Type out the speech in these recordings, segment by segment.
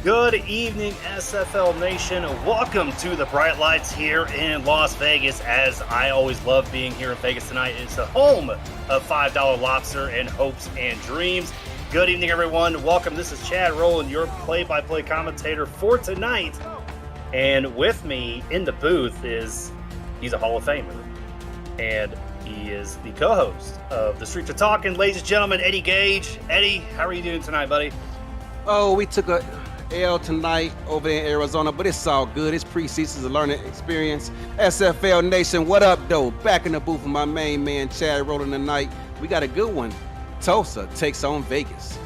Good evening, SFL Nation. Welcome to the Bright Lights here in Las Vegas. As I always love being here in Vegas tonight, it's the home of $5 Lobster and hopes and dreams. Good evening, everyone. Welcome. This is Chad Rowland, your play-by-play commentator for tonight. And with me in the booth he's a Hall of Famer. And he is the co-host of The Streets Are Talking. Ladies and gentlemen, Eddie Gage. Eddie, how are you doing tonight, buddy? Oh, we took a L tonight over in Arizona, but it's all good. It's preseason, a learning experience. SFL Nation, what up, though? Back in the booth with my main man, Chad Rowland tonight. We got a good one. Tulsa takes on Vegas.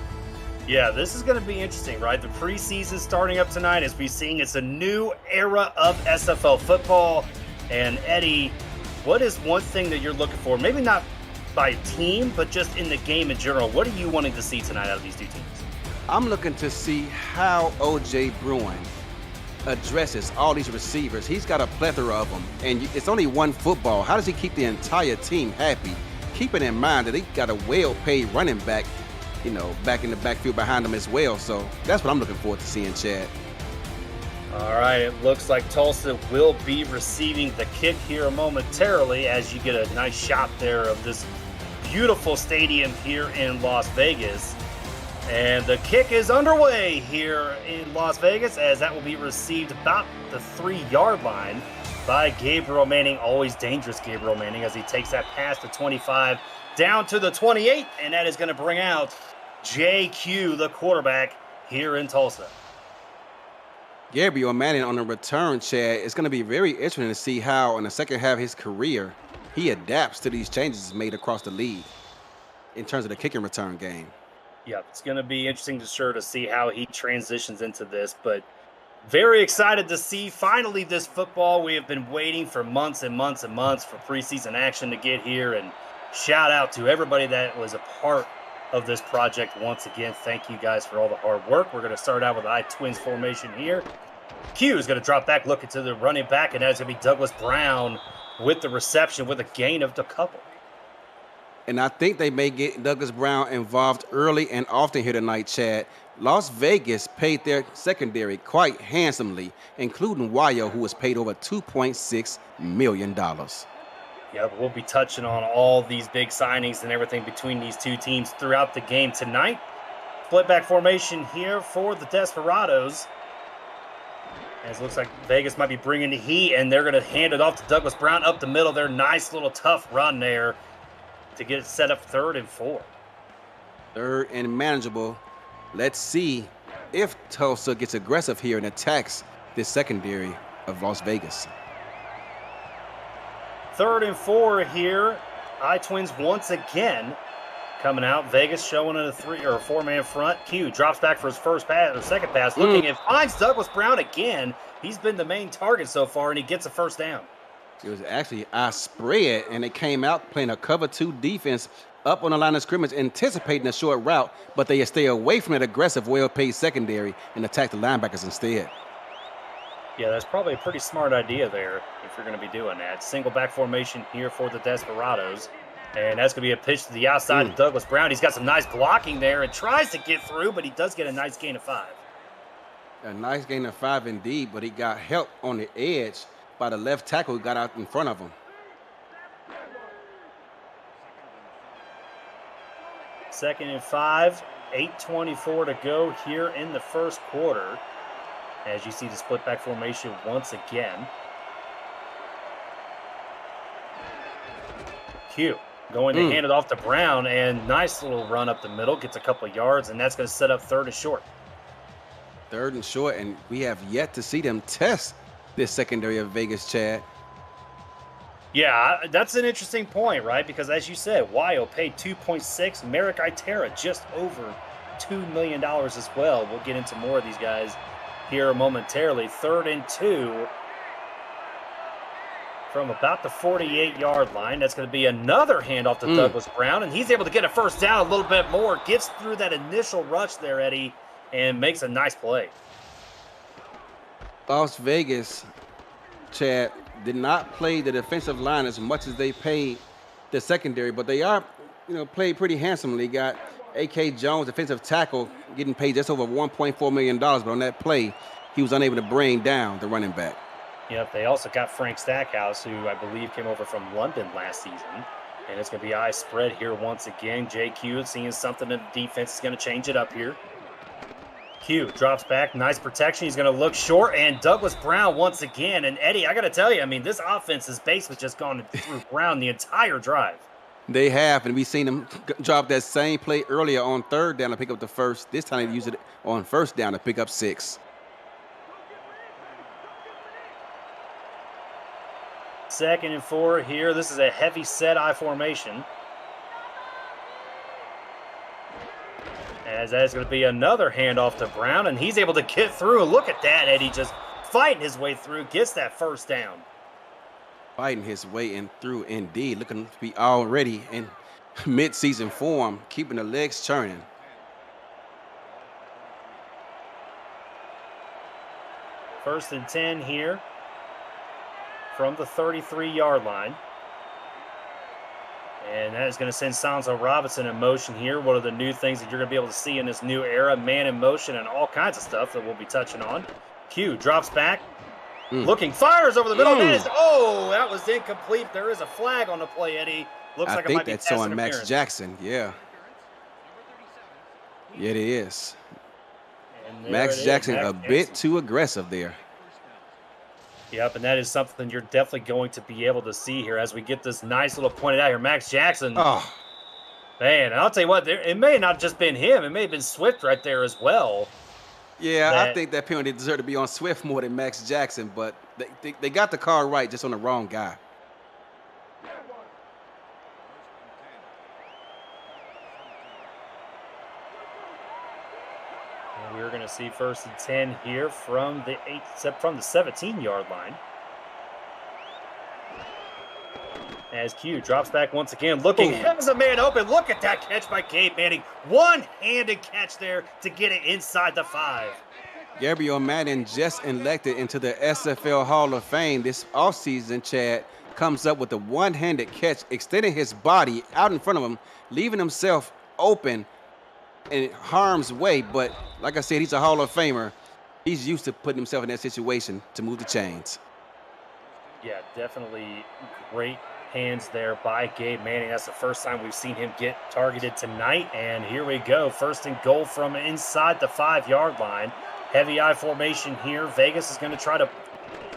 Yeah, this is going to be interesting, right? The preseason starting up tonight, as we're seeing, it's a new era of SFL football. And Eddie, what is one thing that you're looking for? Maybe not by team, but just in the game in general. What are you wanting to see tonight out of these two teams? I'm looking to see how O.J. Bruin addresses all these receivers. He's got a plethora of them, and it's only one football. How does he keep the entire team happy? Keeping in mind that he got a well-paid running back, back in the backfield behind him as well. So that's what I'm looking forward to seeing, Chad. All right, it looks like Tulsa will be receiving the kick here momentarily as you get a nice shot there of this beautiful stadium here in Las Vegas. And the kick is underway here in Las Vegas, as that will be received about the 3-yard line by Gabriel Manning. Always dangerous, Gabriel Manning, as he takes that past the 25 down to the 28. And that is going to bring out JQ, the quarterback, here in Tulsa. Gabriel Manning on the return, Chad. It's going to be very interesting to see how, in the second half of his career, he adapts to these changes made across the league in terms of the kick and return game. Yeah, it's going to be interesting to see how he transitions into this, but very excited to see finally this football. We have been waiting for months and months and months for preseason action to get here, and shout out to everybody that was a part of this project once again. Thank you guys for all the hard work. We're going to start out with I-twins formation here. Q is going to drop back, look into the running back, and that's going to be Douglas Brown with the reception with a gain of a couple. And I think they may get Douglas Brown involved early and often here tonight, Chad. Las Vegas paid their secondary quite handsomely, including Wyo, who was paid over $2.6 million. Yeah, we'll be touching on all these big signings and everything between these two teams throughout the game tonight. Split back formation here for the Desperados. As it looks like Vegas might be bringing the heat, and they're going to hand it off to Douglas Brown up the middle there. Nice little tough run there to get it set up 3rd and 4. 3rd and manageable. Let's see if Tulsa gets aggressive here and attacks this secondary of Las Vegas. 3rd and 4 here. I-twins once again coming out. Vegas showing a 3 or 4-man front. Q drops back for his first pass or second pass, looking and finds Douglas Brown again. He's been the main target so far, and he gets a first down. It was actually I spread, and they came out playing a cover 2 defense up on the line of scrimmage, anticipating a short route, but they stay away from that aggressive, well-paid secondary and attack the linebackers instead. Yeah, that's probably a pretty smart idea there if you're going to be doing that. Single back formation here for the Desperados, and that's going to be a pitch to the outside of Douglas Brown. He's got some nice blocking there and tries to get through, but he does get a nice gain of 5. A nice gain of 5 indeed, but he got help on the edge by the left tackle who got out in front of him. 2nd and 5, 8:24 to go here in the first quarter. As you see the split back formation once again. Q going to hand it off to Brown, and nice little run up the middle, gets a couple of yards, and that's going to set up 3rd and short. 3rd and short, and we have yet to see them test this secondary of Vegas, Chad. Yeah, that's an interesting point, right? Because as you said, Wyo paid $2.6, Merrick Itera just over $2 million as well. We'll get into more of these guys here momentarily. 3rd and 2 from about the 48-yard line. That's going to be another handoff to Douglas Brown, and he's able to get a first down a little bit more. Gets through that initial rush there, Eddie, and makes a nice play. Las Vegas, Chad, did not play the defensive line as much as they paid the secondary, but they are, played pretty handsomely. Got A.K. Jones, defensive tackle, getting paid just over $1.4 million, but on that play, he was unable to bring down the running back. Yep, they also got Frank Stackhouse, who I believe came over from London last season. And it's going to be eye spread here once again. JQ seeing something in the defense is going to change it up here. Q drops back, nice protection. He's going to look short, and Douglas Brown once again. And Eddie, I got to tell you, I mean, this offense is basically just gone through Brown the entire drive. They have, and we've seen them drop that same play earlier on third down to pick up the first. This time they use it on first down to pick up 6. 2nd and 4 here. This is a heavy set I formation. As that's going to be another handoff to Brown, and he's able to get through. Look at that, Eddie, just fighting his way through, gets that first down. Fighting his way in through, indeed. Looking to be already in mid-season form, keeping the legs churning. First and 10 here from the 33-yard line. And that is going to send Sanzo Robinson in motion here. One of the new things that you're going to be able to see in this new era, man in motion and all kinds of stuff that we'll be touching on. Q drops back. Looking, fires over the middle. That was incomplete. There is a flag on the play, Eddie. Looks like it might be that's on Max Jackson. Yeah. Yeah, it is. Max Jackson a bit too aggressive there. Yep, and that is something you're definitely going to be able to see here as we get this nice little pointed out here. Max Jackson. Oh. Man, I'll tell you what, it may have not just been him. It may have been Swift right there as well. Yeah, I think that penalty deserved to be on Swift more than Max Jackson, but they got the call right, just on the wrong guy. And we're going to see 1st and 10 here from the 17-yard line. As Q drops back once again, looking, has a man open. Look at that catch by Gabe Manning. One-handed catch there to get it inside the 5. Gabriel Madden, just elected into the SFL Hall of Fame this offseason, Chad, comes up with a one-handed catch, extending his body out in front of him, leaving himself open in harm's way. But like I said, he's a Hall of Famer. He's used to putting himself in that situation to move the chains. Yeah, definitely great hands there by Gabe Manning. That's the first time we've seen him get targeted tonight. And here we go. 1st and goal from inside the 5-yard line. Heavy I formation here. Vegas is going to try to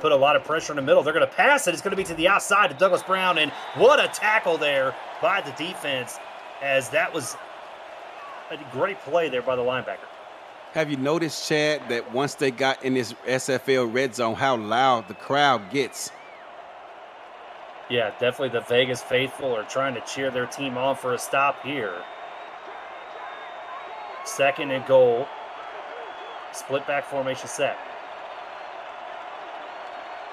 put a lot of pressure in the middle. They're going to pass it. It's going to be to the outside to Douglas Brown. And what a tackle there by the defense, as that was a great play there by the linebacker. Have you noticed, Chad, that once they got in this SFL red zone, how loud the crowd gets? Yeah, definitely the Vegas faithful are trying to cheer their team on for a stop here. 2nd and goal. Split back formation set.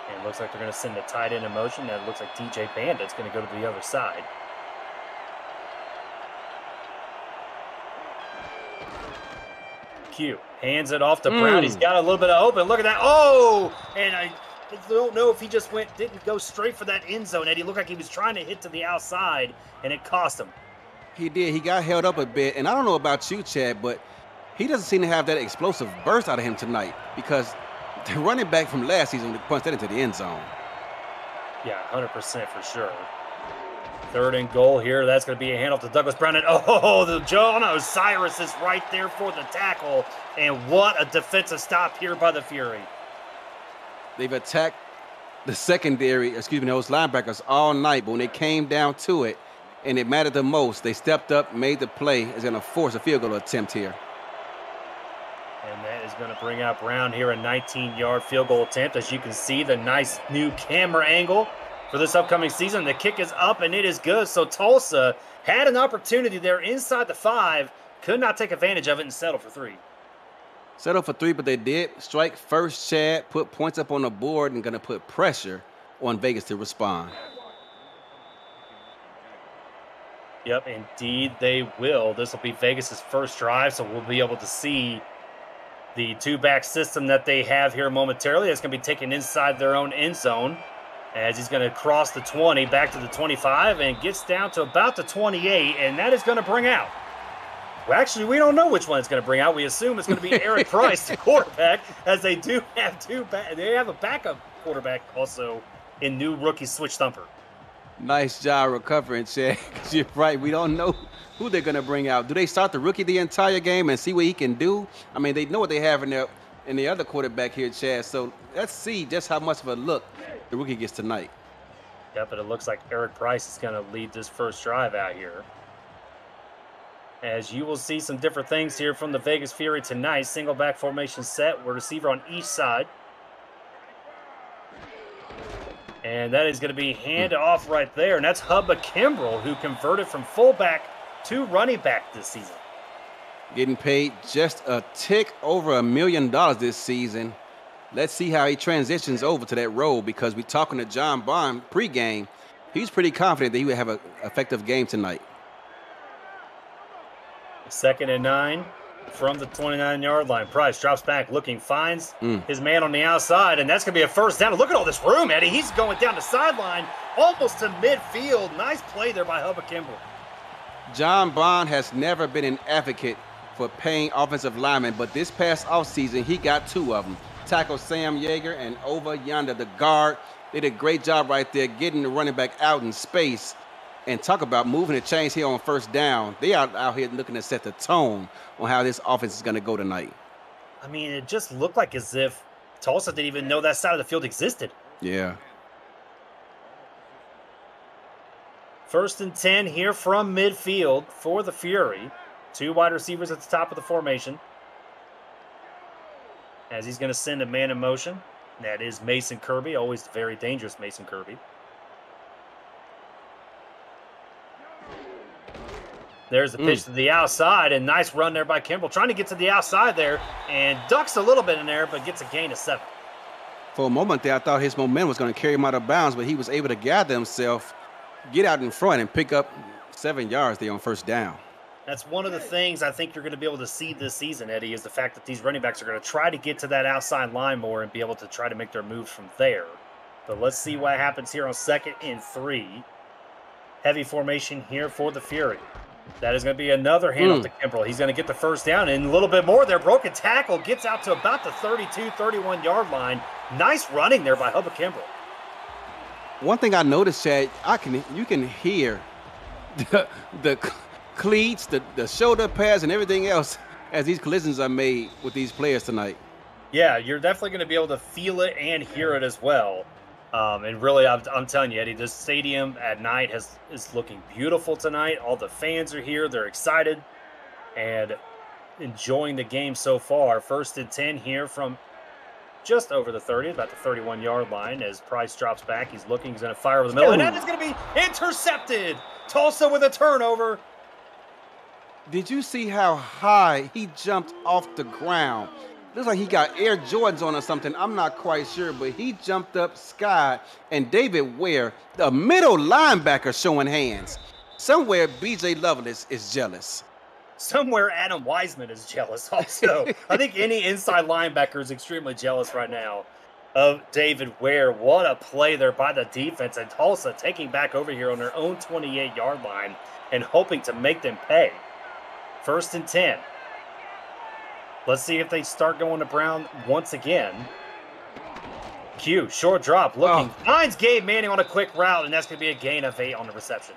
And it looks like they're going to send the tight end in motion. That looks like DJ Bandit's going to go to the other side. Q hands it off to Brown. He's got a little bit of open. Look at that. Oh! And I don't know if he just didn't go straight for that end zone, Eddie. Looked like he was trying to hit to the outside, and it cost him. He did. He got held up a bit. And I don't know about you, Chad, but he doesn't seem to have that explosive burst out of him tonight, because the running back from last season punched that into the end zone. Yeah, 100% for sure. 3rd and goal here. That's going to be a handoff to Douglas Brown. And the John Osiris is right there for the tackle. And what a defensive stop here by the Fury. They've attacked the secondary, those linebackers all night, but when they came down to it and it mattered the most, they stepped up, made the play. It's going to force a field goal attempt here. And that is going to bring out Brown here, a 19-yard field goal attempt. As you can see, the nice new camera angle for this upcoming season. The kick is up, and it is good. So Tulsa had an opportunity there inside the 5, could not take advantage of it and settle for 3. Settle for 3, but they did strike first, Chad, put points up on the board, and going to put pressure on Vegas to respond. Yep, indeed they will. This will be Vegas' first drive, so we'll be able to see the 2-back system that they have here momentarily. It's going to be taken inside their own end zone, as he's going to cross the 20, back to the 25, and gets down to about the 28, and that is going to bring out Well, actually, we don't know which one it's going to bring out. We assume it's going to be Eric Price, the quarterback, as they do have they have a backup quarterback also in new rookie Switch Thumper. Nice job recovering, Chad. 'Cause you're right. We don't know who they're gonna bring out. Do they start the rookie the entire game and see what he can do? I mean, they know what they have in the other quarterback here, Chad. So let's see just how much of a look the rookie gets tonight. Yeah, but it looks like Eric Price is going to lead this first drive out here. As you will see some different things here from the Vegas Fury tonight. Single back formation set with receiver on each side. And that is going to be hand off right there. And that's Hubba Kimbrell, who converted from fullback to running back this season. Getting paid just a tick over $1 million this season. Let's see how he transitions over to that role, because we're talking to John Bond pregame. He's pretty confident that he would have an effective game tonight. 2nd and 9 from the 29-yard line. Price drops back, looking, finds his man on the outside, and that's going to be a first down. Look at all this room, Eddie. He's going down the sideline, almost to midfield. Nice play there by Hubba Kimbrell. John Bond has never been an advocate for paying offensive linemen, but this past offseason, he got 2 of them. Tackle Sam Yeager, and over yonder, the guard. They did a great job right there getting the running back out in space. And talk about moving the chains here on first down. They are out here looking to set the tone on how this offense is going to go tonight. I mean, it just looked like as if Tulsa didn't even know that side of the field existed. Yeah. 1st and 10 here from midfield for the Fury. 2 wide receivers at the top of the formation. As he's going to send a man in motion. That is Mason Kirby, always very dangerous Mason Kirby. There's the pitch to the outside, and nice run there by Kimbrell. Trying to get to the outside there, and ducks a little bit in there, but gets a gain of 7. For a moment there, I thought his momentum was going to carry him out of bounds, but he was able to gather himself, get out in front, and pick up 7 yards there on first down. That's one of the things I think you're going to be able to see this season, Eddie, is the fact that these running backs are going to try to get to that outside line more and be able to try to make their moves from there. But let's see what happens here on 2nd and 3. Heavy formation here for the Fury. That is going to be another handoff to Kimbrell. He's going to get the first down, and a little bit more there. Broken tackle, gets out to about the 32, 31-yard line. Nice running there by Hubba Kimbrell. One thing I noticed, Chad, you can hear the cleats, the shoulder pads, and everything else as these collisions are made with these players tonight. Yeah, you're definitely going to be able to feel it and hear it as well. And really, I'm telling you, Eddie, this stadium at night is looking beautiful tonight. All the fans are here. They're excited and enjoying the game so far. 1st and 10 here from just over the 30, about the 31-yard line. As Price drops back, he's looking. He's going to fire over the middle. And that is going to be intercepted. Tulsa with a turnover. Did you see how high he jumped off the ground? Looks like he got Air Jordans on or something. I'm not quite sure, but he jumped up sky. And David Ware, the middle linebacker, showing hands. Somewhere B.J. Lovelace is jealous. Somewhere Adam Wiseman is jealous also. I think any inside linebacker is extremely jealous right now of David Ware. What a play there by the defense. And Tulsa taking back over here on their own 28-yard line and hoping to make them pay. 1st and 10. Let's see if they start going to Brown once again. Q, short drop, looking. Finds Gabe Manning on a quick route, and that's going to be a gain of 8 on the reception.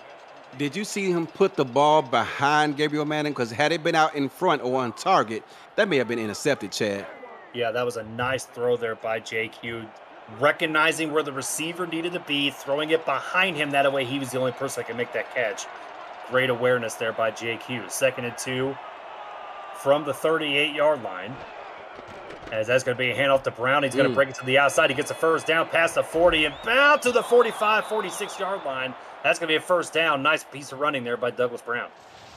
Did you see him put the ball behind Gabriel Manning? Because had it been out in front or on target, that may have been intercepted, Chad. Yeah, that was a nice throw there by JQ. Recognizing where the receiver needed to be, throwing it behind him. That way he was the only person that could make that catch. Great awareness there by JQ. 2nd and 2 from the 38-yard line. As that's going to be a handoff to Brown. He's going to break it to the outside. He gets a first down past the 40 and bound to the 45, 46-yard line. That's going to be a first down. Nice piece of running there by Douglas Brown.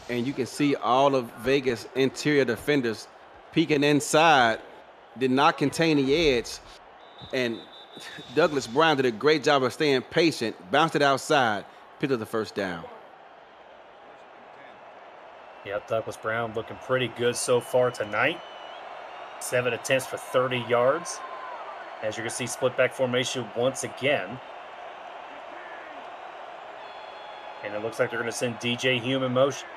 And you can see all of Vegas interior defenders peeking inside. Did not contain the edge. And Douglas Brown did a great job of staying patient. Bounced it outside. Picked up the first down. Yep, Douglas Brown looking pretty good so far tonight. 7 attempts for 30 yards. As you can see, split back formation once again. And it looks like they're going to send DJ Hume in motion.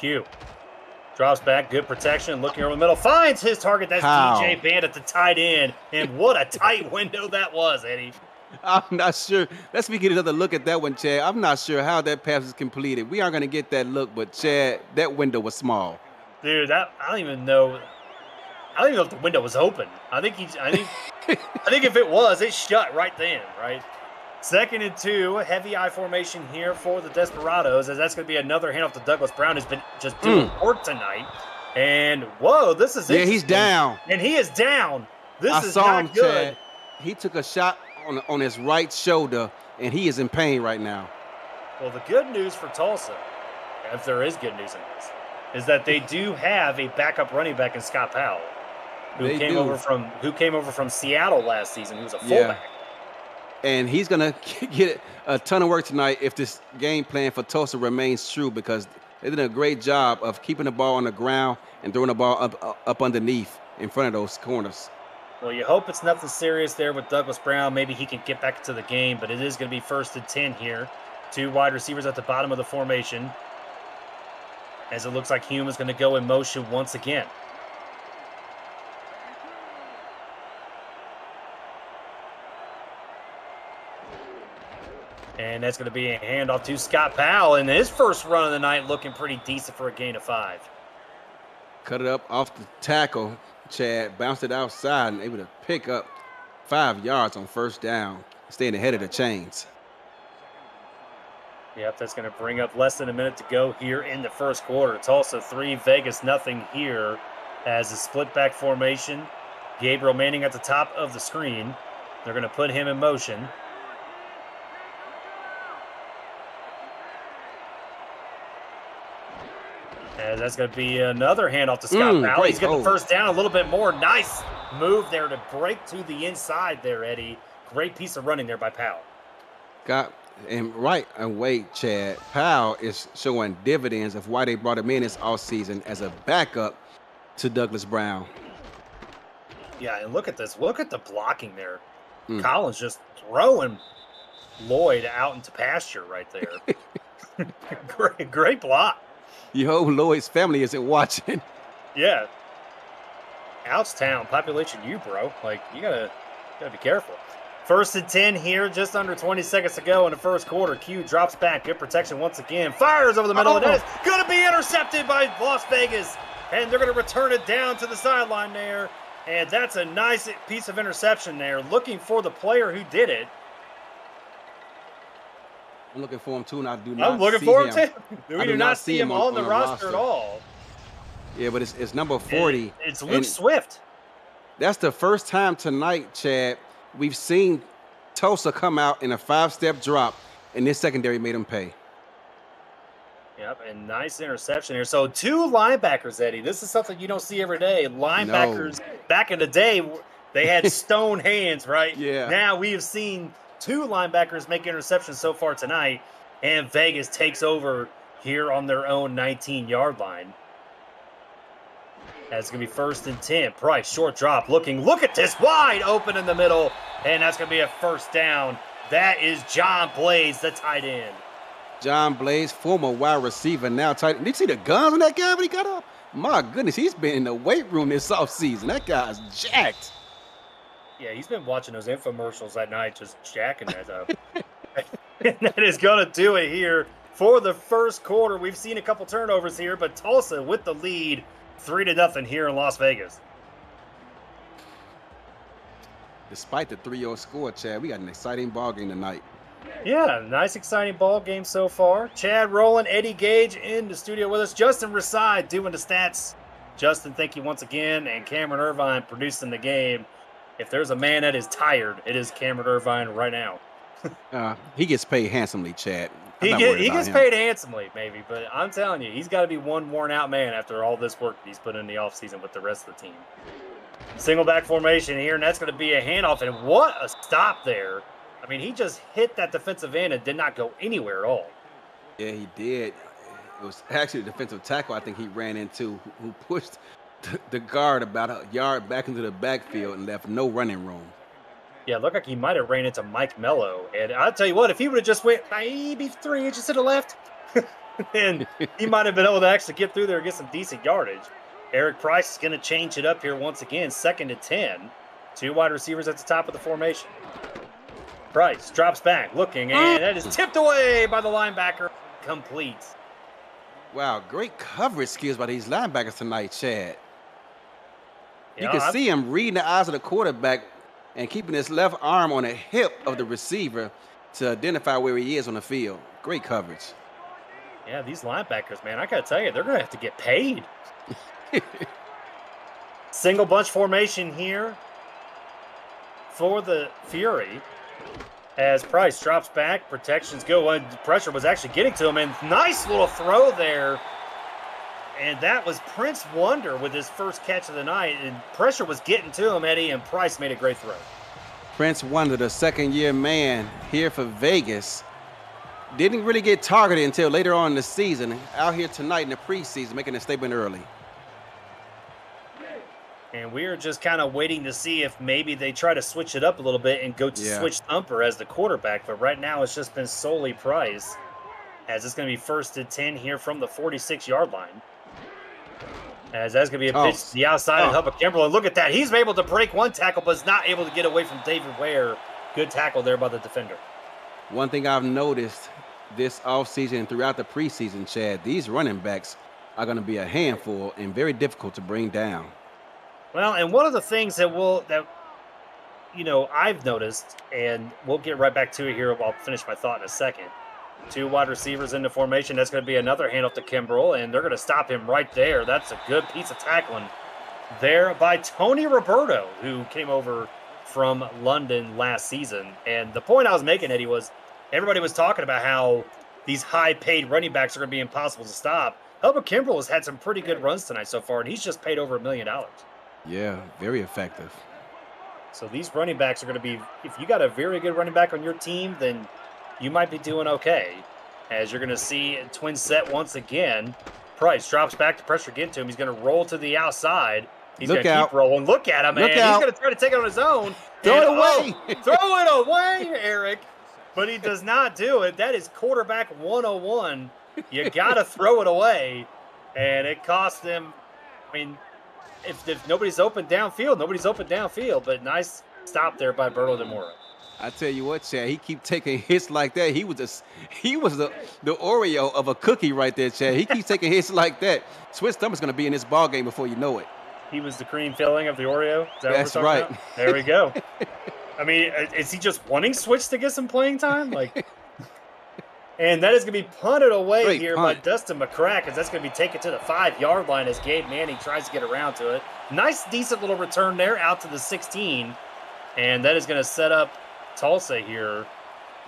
Q drops back, good protection, looking over the middle, finds his target. That's DJ Bandit, the tight end. And what a tight window that was, Eddie. I'm not sure. Let's get another look at that one, Chad. I'm not sure how that pass was completed. We aren't going to get that look, but Chad, that window was small. Dude, I don't even know if the window was open. I think if it was, it shut right then, right? 2nd and 2, heavy I formation here for the Desperados, as that's going to be another handoff to Douglas Brown, who's been just doing work tonight. And whoa, this is interesting. Yeah, he's down. And he is down. This is not good. Chad. He took a shot on his right shoulder, and he is in pain right now. Well, the good news for Tulsa, if there is good news in this, is that they do have a backup running back in Scott Powell, who came over from Seattle last season. He was a fullback. And he's going to get a ton of work tonight if this game plan for Tulsa remains true, because they did a great job of keeping the ball on the ground and throwing the ball up underneath in front of those corners. Well, you hope it's nothing serious there with Douglas Brown. Maybe he can get back into the game, but it is going to be 1st and 10 here. 2 wide receivers at the bottom of the formation, as it looks like Hume is going to go in motion once again. And that's going to be a handoff to Scott Powell, and his first run of the night looking pretty decent for a gain of 5. Cut it up off the tackle. Chad bounced it outside and able to pick up 5 yards on 1st down, staying ahead of the chains. Yep, that's going to bring up less than a minute to go here in the 1st quarter. Tulsa 3, Vegas nothing here as a split back formation. Gabriel Manning at the top of the screen. They're going to put him in motion. As that's going to be another handoff to Scott Powell. He's got the 1st down a little bit more. Nice move there to break to the inside there, Eddie. Great piece of running there by Powell. And right away, Chad, Powell is showing dividends of why they brought him in this offseason as a backup to Douglas Brown. Yeah, and look at this. Look at the blocking there. Collins just throwing Lloyd out into pasture right there. Great block. You hope Lloyd's family isn't watching. Yeah. Ouchtown, population you, bro. Like, you gotta be careful. 1st and 10 here, just under 20 seconds to go in the 1st quarter. Q drops back, good protection once again. Fires over the middle, and that is going to be intercepted by Las Vegas. And they're going to return it down to the sideline there. And that's a nice piece of interception there. Looking for the player who did it. I'm looking for him too, and I do not see him. I'm looking for him too. We do not see him on the roster at all. Yeah, but it's number 40. It's Luke Swift. That's the first time tonight, Chad, we've seen Tulsa come out in a 5-step drop, and this secondary made him pay. Yep, and nice interception here. So 2 linebackers, Eddie. This is something you don't see every day. Linebackers, back in the day, they had stone hands, right? Yeah. Now we have seen 2 linebackers make interceptions so far tonight, and Vegas takes over here on their own 19-yard line. That's going to be 1st and 10. Price, short drop, looking. Look at this, wide open in the middle, and that's going to be a 1st down. That is John Blaze, the tight end. John Blaze, former wide receiver, now tight end. Did you see the guns on that guy when he got up? My goodness, he's been in the weight room this offseason. That guy's jacked. Yeah, he's been watching those infomercials at night, just jacking that up. And that is going to do it here for the 1st quarter. We've seen a couple turnovers here, but Tulsa with the lead, 3-0 here in Las Vegas. Despite the 3-0 score, Chad, we got an exciting ball game tonight. Yeah, nice, exciting ball game so far. Chad Rowland, Eddie Gage in the studio with us. Justin Reside doing the stats. Justin, thank you once again. And Cameron Irvine producing the game. If there's a man that is tired, it is Cameron Irvine right now. He gets paid handsomely, Chad. He gets paid handsomely, maybe. But I'm telling you, he's got to be one worn-out man after all this work he's put in the offseason with the rest of the team. Single back formation here, and that's going to be a handoff. And what a stop there. I mean, he just hit that defensive end and did not go anywhere at all. Yeah, he did. It was actually the defensive tackle I think he ran into who pushed the guard about a yard back into the backfield and left no running room. Yeah, it looked like he might have ran into Mike Mello. And I'll tell you what, if he would have just went maybe 3 inches to the left, And he might have been able to actually get through there and get some decent yardage. Eric Price is going to change it up here once again, 2nd and 10. 2 wide receivers at the top of the formation. Price drops back, looking, and that is tipped away by the linebacker. Complete. Wow, great coverage skills by these linebackers tonight, Chad. You Yeah, can see him reading the eyes of the quarterback and keeping his left arm on the hip of the receiver to identify where he is on the field. Great coverage. Yeah, these linebackers, man, I got to tell you, they're going to have to get paid. Single bunch formation here for the Fury. As Price drops back, protections go, and pressure was actually getting to him, and nice little throw there. And that was Prince Wonder with his first catch of the night, and pressure was getting to him, Eddie, and Price made a great throw. Prince Wonder, the second-year man here for Vegas, didn't really get targeted until later on in the season. Out here tonight in the preseason, making a statement early. And we're just kind of waiting to see if maybe they try to switch it up a little bit and go to switch Thumper as the quarterback. But right now it's just been solely Price, as it's going to be 1st and 10 here from the 46-yard line. As that's going to be a pitch to the outside and Hubba Kimberlin. Look at that. He's able to break one tackle, but is not able to get away from David Ware. Good tackle there by the defender. One thing I've noticed this offseason and throughout the preseason, Chad, these running backs are going to be a handful and very difficult to bring down. Well, and one of the things that I've noticed, and we'll get right back to it here. I'll finish my thought in a second. 2 wide receivers into formation. That's going to be another handoff to Kimbrell, and they're going to stop him right there. That's a good piece of tackling there by Tony Roberto, who came over from London last season. And the point I was making, Eddie, was everybody was talking about how these high-paid running backs are going to be impossible to stop. Hubba Kimbrell has had some pretty good runs tonight so far, and he's just paid over $1 million. Yeah, very effective. So these running backs are going to be, if you got a very good running back on your team, then you might be doing okay. As you're going to see twin set once again. Price drops back to pressure get to him. He's going to roll to the outside. He's going to keep rolling. Look at him, man. He's going to try to take it on his own. Throw it away. Throw it away, Eric. But he does not do it. That is quarterback 101. You got to throw it away. And it cost them, I mean, if nobody's open downfield, nobody's open downfield. But nice stop there by Berto Demora. I tell you what, Chad, he keep taking hits like that. He was the Oreo of a cookie right there, Chad. He keeps taking hits like that. Swiss Thumper's going to be in this ball game before you know it. He was the cream filling of the Oreo? Is that That's what we're talking right. about? There we go. I mean, is he just wanting Switch to get some playing time? And that is going to be punted away Great here punt. by Dustin McCrack, as that's going to be taken to the 5-yard line as Gabe Manning tries to get around to it. Nice, decent little return there out to the 16. And that is going to set up Tulsa here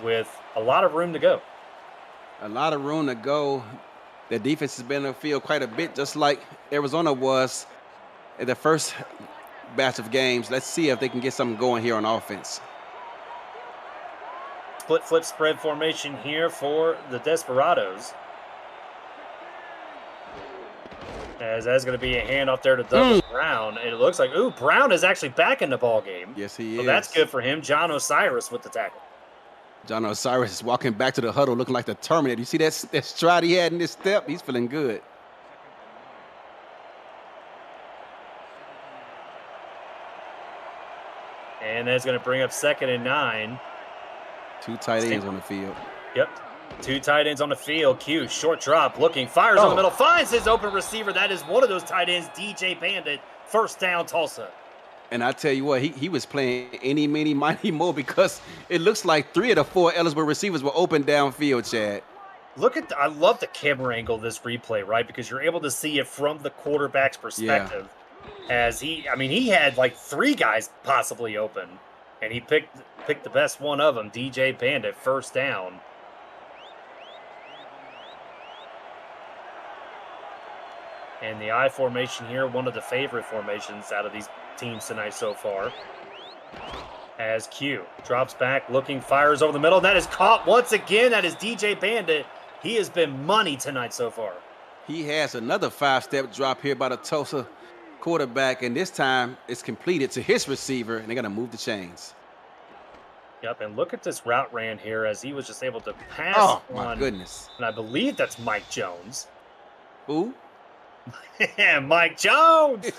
with a lot of room to go. A lot of room to go. The defense has been in the field quite a bit, just like Arizona was in the first batch of games. Let's see if they can get something going here on offense. Split flip spread formation here for the Desperados. As that's going to be a handoff there to Douglas Brown. And it looks like, Brown is actually back in the ball game. Yes, he is. So that's good for him. John Osiris with the tackle. John Osiris is walking back to the huddle looking like the Terminator. You see that stride he had in this step? He's feeling good. And that's going to bring up 2nd and 9. 2 tight ends on the field. Yep. 2 tight ends on the field. Q, short drop, looking, fires on the middle, finds his open receiver. That is one of those tight ends, DJ Bandit. First down, Tulsa. And I tell you what, he was playing any, mini, mighty, mo because it looks like 3 of the 4 eligible receivers were open downfield, Chad. I love the camera angle of this replay, right? Because you're able to see it from the quarterback's perspective. Yeah. As he had like 3 guys possibly open, and he picked the best one of them, DJ Bandit, first down. And the I formation here, one of the favorite formations out of these teams tonight so far. As Q drops back, looking, fires over the middle. That is caught once again. That is DJ Bandit. He has been money tonight so far. He has another 5-step drop here by the Tulsa quarterback, and this time it's completed to his receiver, and they're going to move the chains. Yep, and look at this route ran here as he was just able to pass Oh, my on, goodness. and I believe that's Mike Jones. Who? Yeah, Mike Jones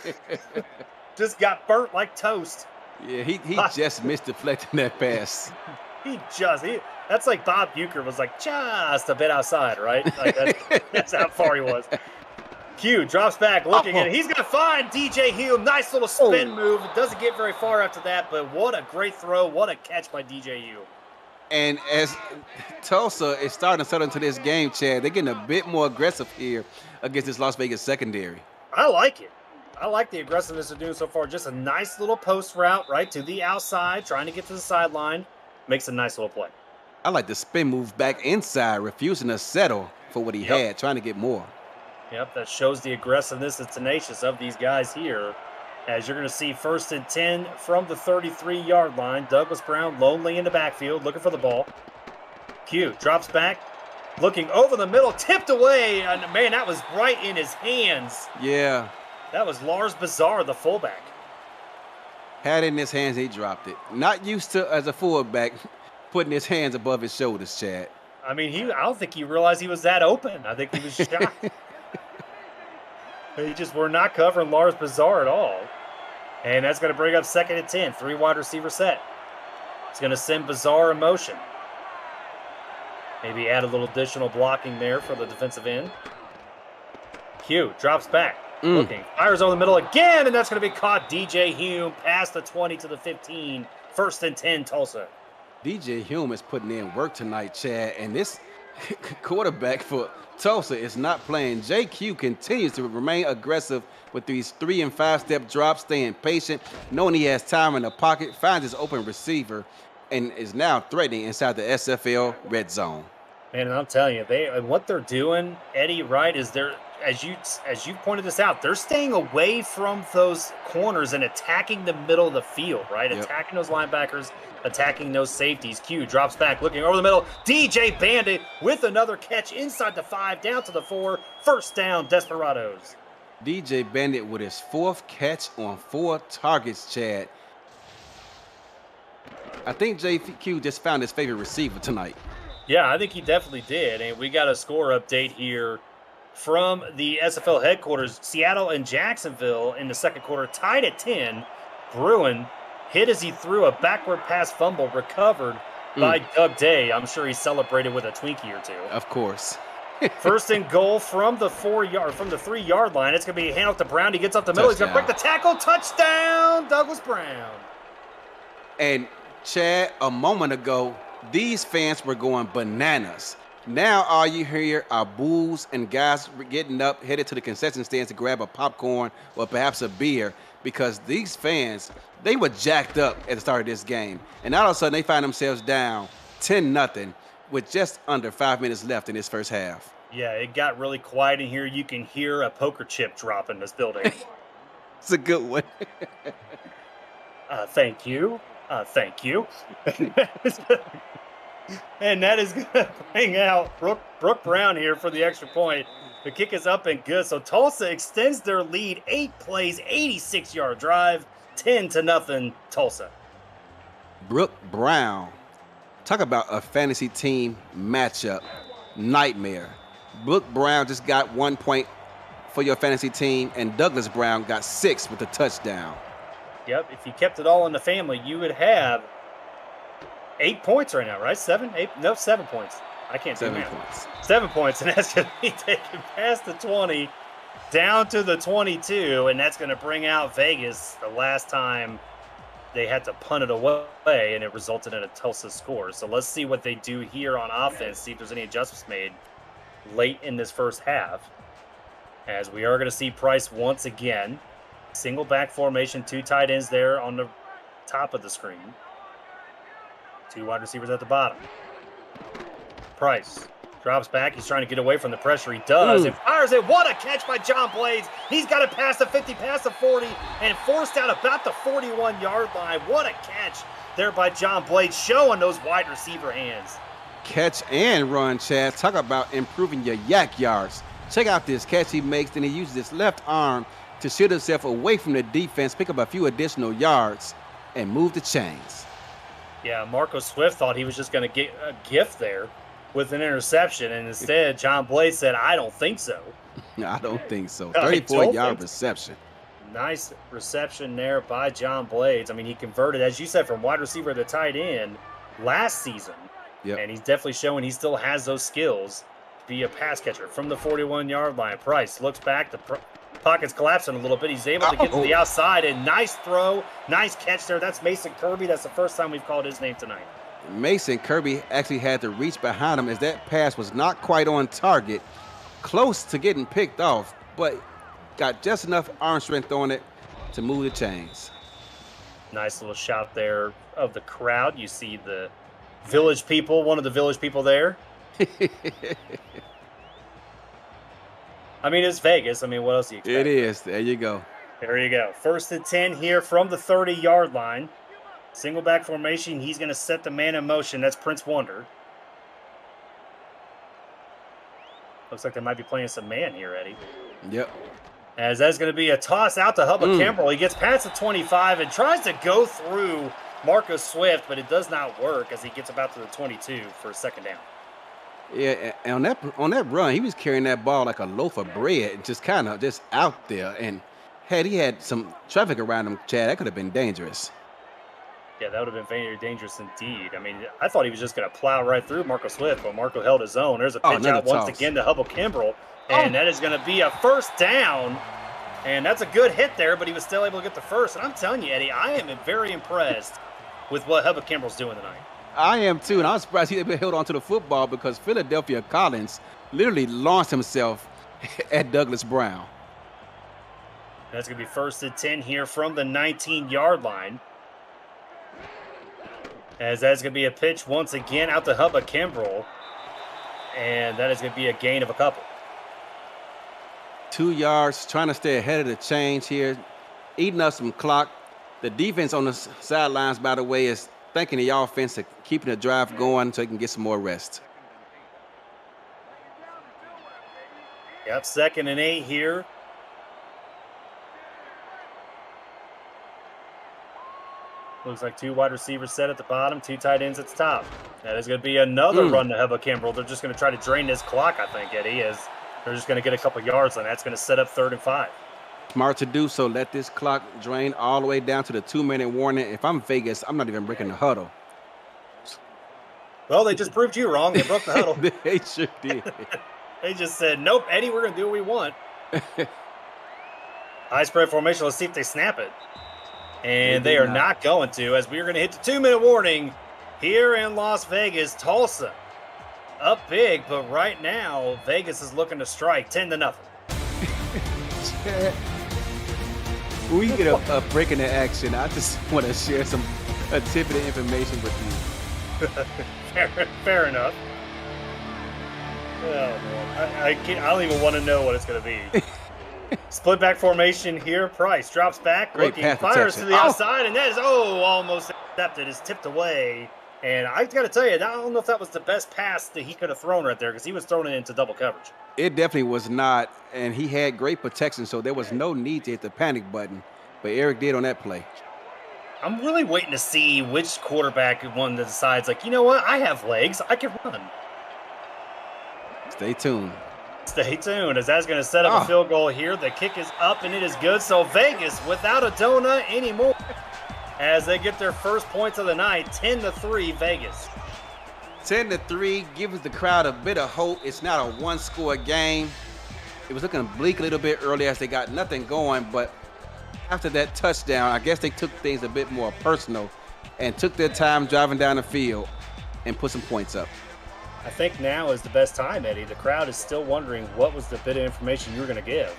just got burnt like toast. Yeah, he just missed deflecting that pass. He that's like Bob Uecker was like just a bit outside, right? Like that's how far he was. Q drops back, looking at it. He's gonna find DJ Hume. Nice little spin move. It doesn't get very far after that, but what a great throw! What a catch by DJ Hume. And as Tulsa is starting to settle into this game, Chad, they're getting a bit more aggressive here against this Las Vegas secondary. I like it. I like the aggressiveness they're doing so far. Just a nice little post route right to the outside, trying to get to the sideline. Makes a nice little play. I like the spin move back inside, refusing to settle for what he had, trying to get more. Yep, that shows the aggressiveness and tenacious of these guys here. As you're going to see 1st and 10 from the 33-yard line. Douglas Brown lonely in the backfield, looking for the ball. Q drops back, looking over the middle, tipped away. And man, that was right in his hands. Yeah. That was Lars Bazar, the fullback. Had it in his hands, he dropped it. Not used to, as a fullback, putting his hands above his shoulders, Chad. I mean, I don't think he realized he was that open. I think he was shocked. They just were not covering Lars Bazar at all. And that's going to bring up 2nd and 10. 3 wide receiver set. It's going to send Bazar in motion. Maybe add a little additional blocking there for the defensive end. Q drops back. Looking. Fires over the middle again, and that's going to be caught. DJ Hume past the 20 to the 15. 1st and 10, Tulsa. DJ Hume is putting in work tonight, Chad, and this quarterback for Tulsa is not playing. JQ continues to remain aggressive with these 3- and 5-step drops, staying patient, knowing he has time in the pocket, finds his open receiver, and is now threatening inside the SFL red zone. Man, and I'm telling you, what they're doing, Eddie, right, is they're, as you pointed this out, they're staying away from those corners and attacking the middle of the field, right? Yep. Attacking those linebackers, attacking those safeties. Q drops back, looking over the middle. DJ Bandit with another catch inside the 5, down to the 4. 1st down, Desperados. DJ Bandit with his 4th catch on 4 targets, Chad. I think JQ just found his favorite receiver tonight. Yeah, I think he definitely did. And we got a score update here from the SFL headquarters. Seattle and Jacksonville in the 2nd quarter tied at 10. Bruin hit as he threw a backward pass fumble, recovered by Doug Day. I'm sure he celebrated with a Twinkie or two. Of course. 1st and goal from the 3-yard line. It's going to be a handoff to Brown. He gets up the middle. Touchdown. He's going to break the tackle. Touchdown, Douglas Brown. And Chad, a moment ago, these fans were going bananas. Now all you hear are boos and guys getting up, headed to the concession stands to grab a popcorn or perhaps a beer, because these fans, they were jacked up at the start of this game. And all of a sudden, they find themselves down 10-0 with just under 5 minutes left in this first half. Yeah, it got really quiet in here. You can hear a poker chip drop in this building. It's a good one. Thank you. Thank you. And that is going to bring out Brooke Brown here for the extra point. The kick is up and good. So Tulsa extends their lead. 8 plays, 86-yard drive, 10-0 Tulsa. Brooke Brown. Talk about a fantasy team matchup nightmare. Brooke Brown just got 1 point for your fantasy team, and Douglas Brown got 6 with a touchdown. Yep, if you kept it all in the family, you would have 8 points right now, right? 7 points. I can't do 7 math. points. 7 points, and that's going to be taken past the 20, down to the 22, and that's going to bring out Vegas the last time they had to punt it away, and it resulted in a Tulsa score. So let's see what they do here on offense, see if there's any adjustments made late in this first half, as we are going to see Price once again. Single back formation, 2 tight ends there on the top of the screen. 2 wide receivers at the bottom. Price drops back. He's trying to get away from the pressure. He does. And fires it. What a catch by John Blades. He's got it past the 50, past the 40, and forced out about the 41-yard line. What a catch there by John Blades, showing those wide receiver hands. Catch and run, Chad. Talk about improving your yak yards. Check out this catch he makes. Then he uses his left arm to shield himself away from the defense, pick up a few additional yards, and move the chains. Yeah, Marco Swift thought he was just going to get a gift there with an interception, and instead, John Blade said, "I don't think so." I don't think so. I don't 34-yard think reception. Nice reception there by John Blades. I mean, he converted, as you said, from wide receiver to tight end last season, Yep. and he's definitely showing he still has those skills to be a pass catcher from the 41-yard line. Price looks back, the pocket's collapsing a little bit. He's able to get to the outside, and nice throw, nice catch there. That's Mason Kirby. That's the first time we've called his name tonight. Mason Kirby actually had to reach behind him as that pass was not quite on target, close to getting picked off, but got just enough arm strength on it to move the chains. Nice little shot there of the crowd. You see the village people, one of the village people there. I mean, it's Vegas. I mean, what else do you expect? It is. There you go. There you go. 1st and 10 here from the 30-yard line. Single back formation. He's going to set the man in motion. That's Prince Wonder. Looks like they might be playing some man here, Eddie. Yep. As that's going to be a toss out to Hubba Kimbrell. He gets past the 25 and tries to go through Marcus Swift, but it does not work as he gets about to the 22 for a second down. Yeah, and on that run, he was carrying that ball like a loaf of bread, just kind of just out there. And had he had some traffic around him, Chad, that could have been dangerous. Yeah, that would have been very dangerous indeed. I mean, I thought he was just going to plow right through Marco Swift, but Marco held his own. There's a pitch out once again to Hubba Kimbrell, and that is going to be a first down. And that's a good hit there, but he was still able to get the first. And I'm telling you, Eddie, I am very impressed with what Hubba Kimbrell's doing tonight. I am too, and I was surprised he held on to the football because Philadelphia Collins literally launched himself at Douglas Brown. That's going to be 1st and 10 here from the 19-yard line. As that's going to be a pitch once again out to Hubba Kimbrell. And that is going to be a gain of a couple. 2 yards, trying to stay ahead of the change here, eating up some clock. The defense on the sidelines, by the way, is thanking the offense for keeping the drive going so they can get some more rest. Yep, 2nd and 8 here. Looks like 2 wide receivers set at the bottom, 2 tight ends at the top. That is going to be another run to Hubba Kimbrell. They're just going to try to drain this clock, I think, Eddie, as they're just going to get a couple yards, and that's going to set up 3rd and 5. Smart to do so. Let this clock drain all the way down to the 2-minute warning. If I'm Vegas, I'm not even breaking the huddle. Well, they just proved you wrong. They broke the huddle. They sure did. They just said, nope, Eddie, we're going to do what we want. High spread formation. Let's see if they snap it. And they are not going to, as we are going to hit the 2-minute warning here in Las Vegas. Tulsa up big, but right now, Vegas is looking to strike 10-0. We get a break in the action. I just want to share a tidbit of information with you. Fair enough. Oh, man. I don't even want to know what it's going to be. Split back formation here. Price drops back, fires to the outside, and that is almost intercepted. Is tipped away. And I got to tell you, I don't know if that was the best pass that he could have thrown right there because he was throwing it into double coverage. It definitely was not, and he had great protection, so there was no need to hit the panic button. But Eric did on that play. I'm really waiting to see which quarterback one that decides, like, you know what? I have legs. I can run. Stay tuned. Stay tuned, as that's going to set up a field goal here. The kick is up, and it is good. So Vegas without a donut anymore as they get their first points of the night, 10-3 Vegas. 10-3 gives the crowd a bit of hope. It's not a one-score game. It was looking bleak a little bit earlier as they got nothing going, but after that touchdown, I guess they took things a bit more personal and took their time driving down the field and put some points up. I think now is the best time, Eddie. The crowd is still wondering what was the bit of information you were going to give.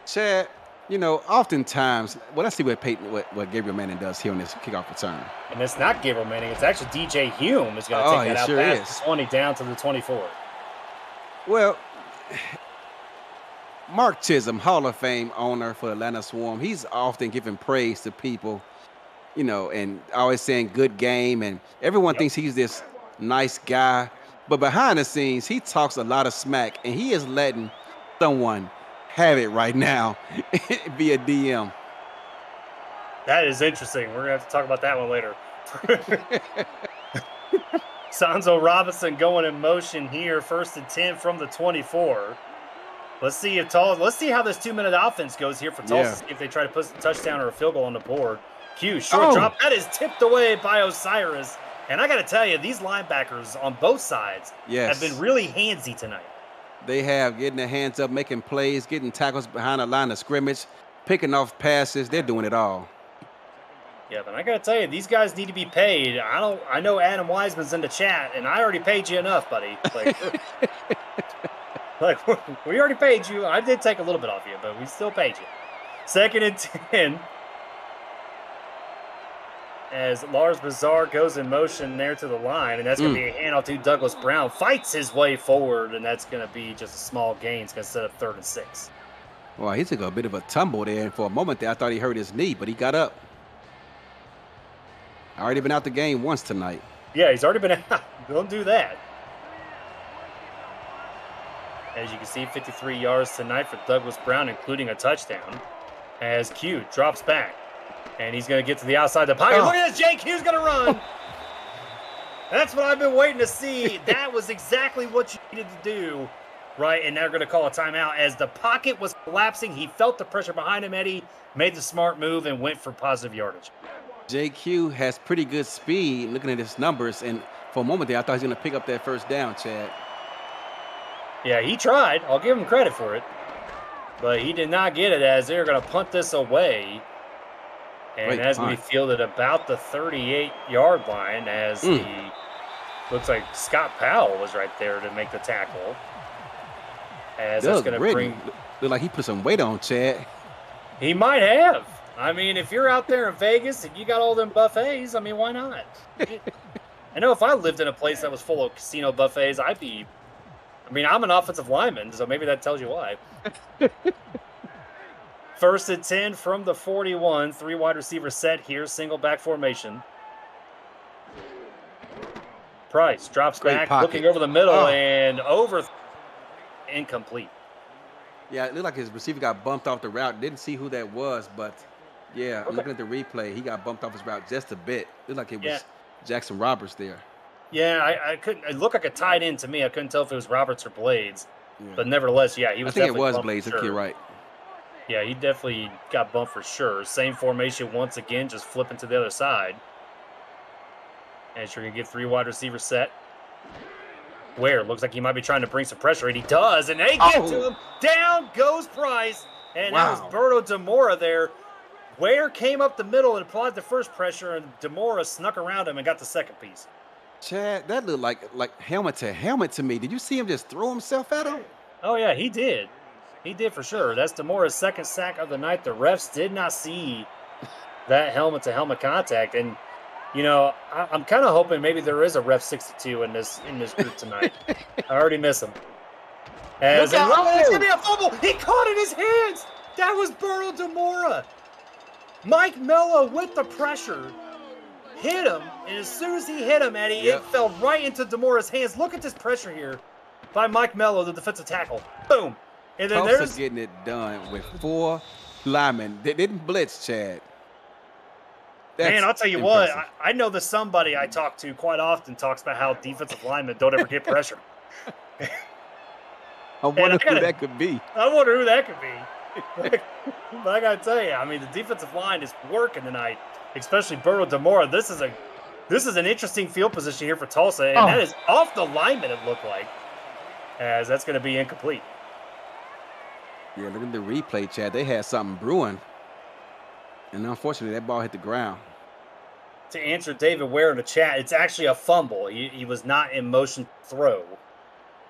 Chad, you know, oftentimes, well, let's see what Gabriel Manning does here on this kickoff return. And it's not Gabriel Manning. It's actually DJ Hume is going to take that out past the 20 down to the 24. Well, Mark Chisholm, Hall of Fame owner for Atlanta Swarm, he's often giving praise to people, you know, and always saying good game. And everyone thinks he's this nice guy. But behind the scenes, he talks a lot of smack, and he is letting someone have it right now via DM. That is interesting. We're going to have to talk about that one later. Sanzo Robinson going in motion here. 1st and 10 from the 24. Let's see how this 2-minute offense goes here for Tulsa. Yeah. See if they try to put a touchdown or a field goal on the board. Q, short Oh. drop. That is tipped away by Osiris. And I got to tell you, these linebackers on both sides have been really handsy tonight. They have, getting their hands up, making plays, getting tackles behind the line of scrimmage, picking off passes. They're doing it all. Yeah, but I got to tell you, these guys need to be paid. I know Adam Wiseman's in the chat, and I already paid you enough, buddy. Like, we already paid you. I did take a little bit off you, but we still paid you. 2nd and 10. As Lars Bazaar goes in motion there to the line, and that's going to be a handoff to Douglas Brown. Fights his way forward, and that's going to be just a small gain. It's going to set up 3rd and 6. Well, he took a bit of a tumble there, and for a moment there, I thought he hurt his knee, but he got up. Already been out the game once tonight. Yeah, he's already been out. Don't do that. As you can see, 53 yards tonight for Douglas Brown, including a touchdown. As Q drops back. And he's going to get to the outside of the pocket. Look at this, Jake Q's going to run. That's what I've been waiting to see. That was exactly what you needed to do, right? And they're going to call a timeout. As the pocket was collapsing, he felt the pressure behind him, Eddie, made the smart move, and went for positive yardage. JQ has pretty good speed, looking at his numbers, and for a moment there, I thought he was going to pick up that 1st down, Chad. Yeah, he tried. I'll give him credit for it. But he did not get it, as they're going to punt this away. And as we fielded about the 38-yard line, as the looks like Scott Powell was right there to make the tackle. As that's going to bring. Look like he put some weight on, Chad. He might have. I mean, if you're out there in Vegas and you got all them buffets, I mean, why not? I know if I lived in a place that was full of casino buffets, I'd be. I mean, I'm an offensive lineman, so maybe that tells you why. 1st and 10 from the 41. 3 wide receiver set here. Single back formation. Price drops back, looking over the middle and over. Incomplete. Yeah, it looked like his receiver got bumped off the route. Didn't see who that was, but yeah, I'm looking at the replay. He got bumped off his route just a bit. Looked like it was Jackson Roberts there. Yeah, I couldn't. It looked like a tight end to me. I couldn't tell if it was Roberts or Blades. Yeah. But nevertheless, yeah, he was. I think it was Blades. Sure. You're right. Yeah, he definitely got bumped for sure. Same formation once again, just flipping to the other side. And you're going to get 3 wide receivers set. Where looks like he might be trying to bring some pressure, and he does, and they get to him. Down goes Price, and that was Berto Demora there. Ware came up the middle and applied the first pressure, and Demora snuck around him and got the second piece. Chad, that looked like helmet to helmet to me. Did you see him just throw himself at him? Oh, yeah, he did. He did for sure. That's Demora's 2nd sack of the night. The refs did not see that helmet-to-helmet contact. And, you know, I'm kind of hoping maybe there is a ref 62 in this group tonight. I already miss him. It's going to be a fumble. He caught it in his hands. That was Berto Demora. Mike Mello with the pressure. Hit him. And as soon as he hit him, Eddie, it fell right into Demora's hands. Look at this pressure here by Mike Mello, the defensive tackle. Boom. And then Tulsa getting it done with 4 linemen. They didn't blitz, Chad. Man, I'll tell you what. I know that somebody I talk to quite often talks about how defensive linemen don't ever get pressure. I wonder who that could be. I wonder who that could be. But I got to tell you, I mean, the defensive line is working tonight, especially Berto Demora. This is an interesting field position here for Tulsa, and that is off the lineman, it looked like, as that's going to be incomplete. Yeah, look at the replay, Chad. They had something brewing. And unfortunately, that ball hit the ground. To answer David Ware in the chat, it's actually a fumble. He was not in motion throw.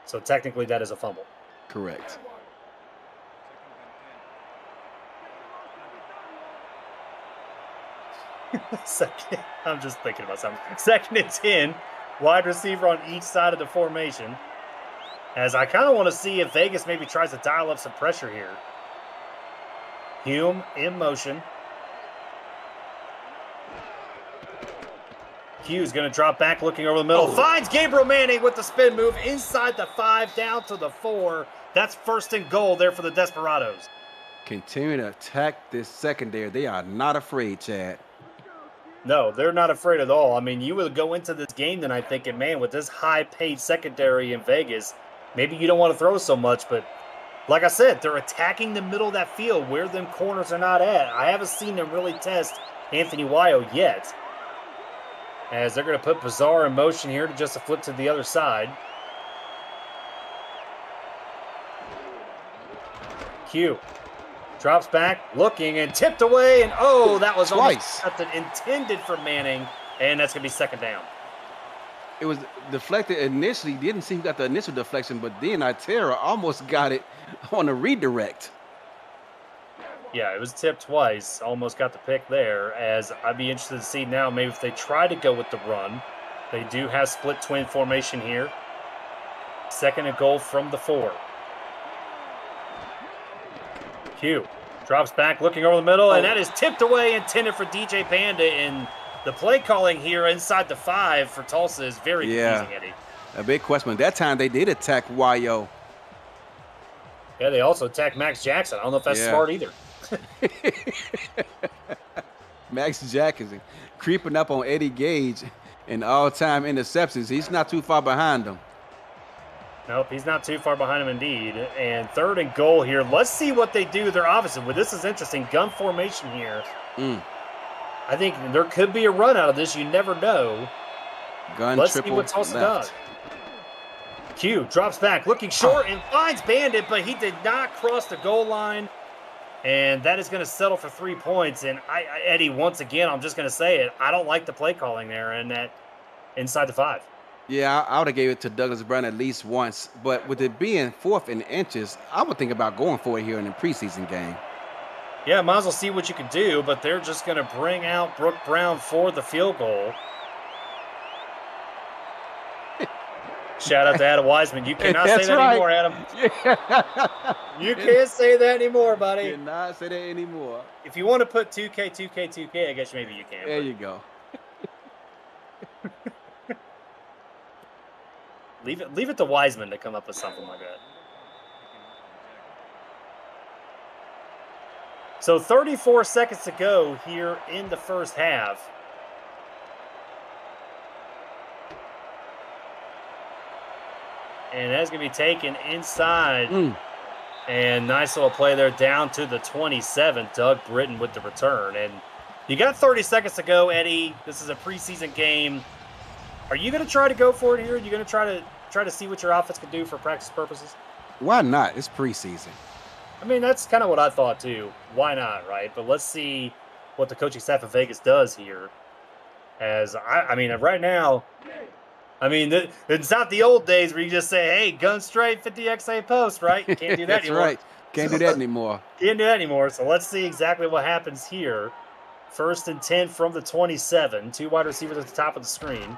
So technically, that is a fumble. Correct. I'm just thinking about something. 2nd and 10. Wide receiver on each side of the formation. As I kind of want to see if Vegas maybe tries to dial up some pressure here. Hume in motion. Hughes going to drop back, looking over the middle. Finds Gabriel Manning with the spin move inside the 5, down to the 4. That's 1st and goal there for the Desperados. Continue to attack this secondary. They are not afraid, Chad. No, they're not afraid at all. I mean, you would go into this game tonight thinking, man, with this high-paid secondary in Vegas, maybe you don't want to throw so much. But like I said, they're attacking the middle of that field where them corners are not at. I haven't seen them really test Anthony Wyo yet, as they're going to put Bizarre in motion here to just a flip to the other side. Q drops back, looking, and tipped away, and oh, that was Twice. almost intended for Manning, and that's going to be second down. It was deflected initially. Didn't see who got the initial deflection, but then Itera almost got it on a redirect. Yeah, it was tipped twice. Almost got the pick there, as I'd be interested to see now maybe if they try to go with the run. They do have split twin formation here. Second and goal from the 4. Q drops back, looking over the middle, and that is tipped away, intended for DJ Banda. And the play calling here inside the 5 for Tulsa is very confusing, Eddie. A big question. That time they did attack Wyo. Yeah, they also attacked Max Jackson. I don't know if that's smart either. Max Jackson creeping up on Eddie Gage in all-time interceptions. He's not too far behind him. Nope, he's not too far behind him indeed. And third and goal here. Let's see what they do. They're obviously, well, this is interesting. Gun formation here. I think there could be a run out of this. You never know. Let's see what Tulsa does. Q drops back, looking short, and finds Bandit, but he did not cross the goal line. And that is going to settle for 3 points. And Eddie, once again, I'm just going to say it. I don't like the play calling there and that inside the 5. Yeah, I would have gave it to Douglas Brown at least once. But with it being 4th and inches, I would think about going for it here in the preseason game. Yeah, might as well see what you can do, but they're just going to bring out Brooke Brown for the field goal. Shout out to Adam Wiseman. You cannot say that anymore, Adam. You can't say that anymore, buddy. You cannot say that anymore. If you want to put 2K, I guess maybe you can. There you go. Leave it to Wiseman to come up with something like that. So 34 seconds to go here in the first half. And that's going to be taken inside. And nice little play there down to the 27. Doug Britton with the return. And you got 30 seconds to go, Eddie. This is a preseason game. Are you going to try to go for it here? Are you going to try to see what your offense can do for practice purposes? Why not? It's preseason. I mean, that's kind of what I thought too. Why not, right? But let's see what the coaching staff of Vegas does here. As I mean, right now, I mean, it's not the old days where you just say, hey, gun straight, 50XA post, right? You can't do that anymore. That's right. Can't do that anymore. Can't do that anymore. So let's see exactly what happens here. 1st and 10 from the 27. 2 wide receivers at the top of the screen.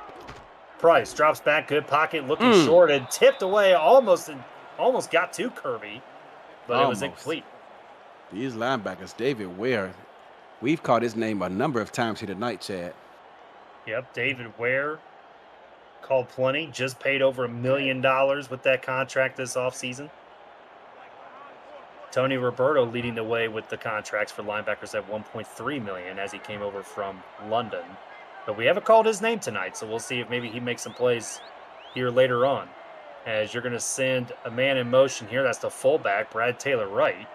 Price drops back, good pocket, looking short, and tipped away. Almost got to Kirby, but it was incomplete. These linebackers, David Ware, we've called his name a number of times here tonight, Chad. Yep, David Ware called plenty. Just paid over $1 million with that contract this offseason. Tony Roberto leading the way with the contracts for linebackers at $1.3 million as he came over from London. But we haven't called his name tonight, so we'll see if maybe he makes some plays here later on. As you're going to send a man in motion here. That's the fullback, Brad Taylor Wright.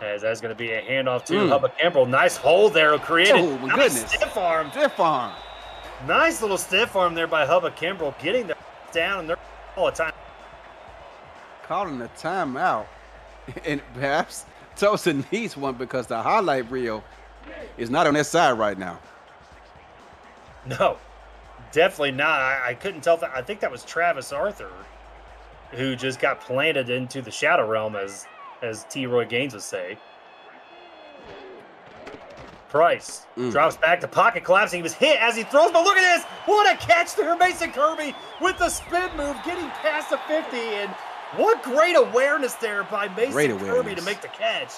As that's going to be a handoff to Hubba Kimbrell. Nice hole there created. Oh, my goodness. Stiff arm. Stiff arm. Nice little stiff arm there by Hubba Kimbrell, getting the down, and they're all the time. Calling the timeout. And perhaps Tulsa needs one because the highlight reel is not on their side right now. No, definitely not. I couldn't tell. I think that was Travis Arthur who just got planted into the shadow realm, as T. Roy Gaines would say. Price drops back, the pocket collapsing. He was hit as he throws, but look at this. What a catch there, Mason Kirby with the spin move, getting past the 50. And what great awareness there by Mason Kirby to make the catch.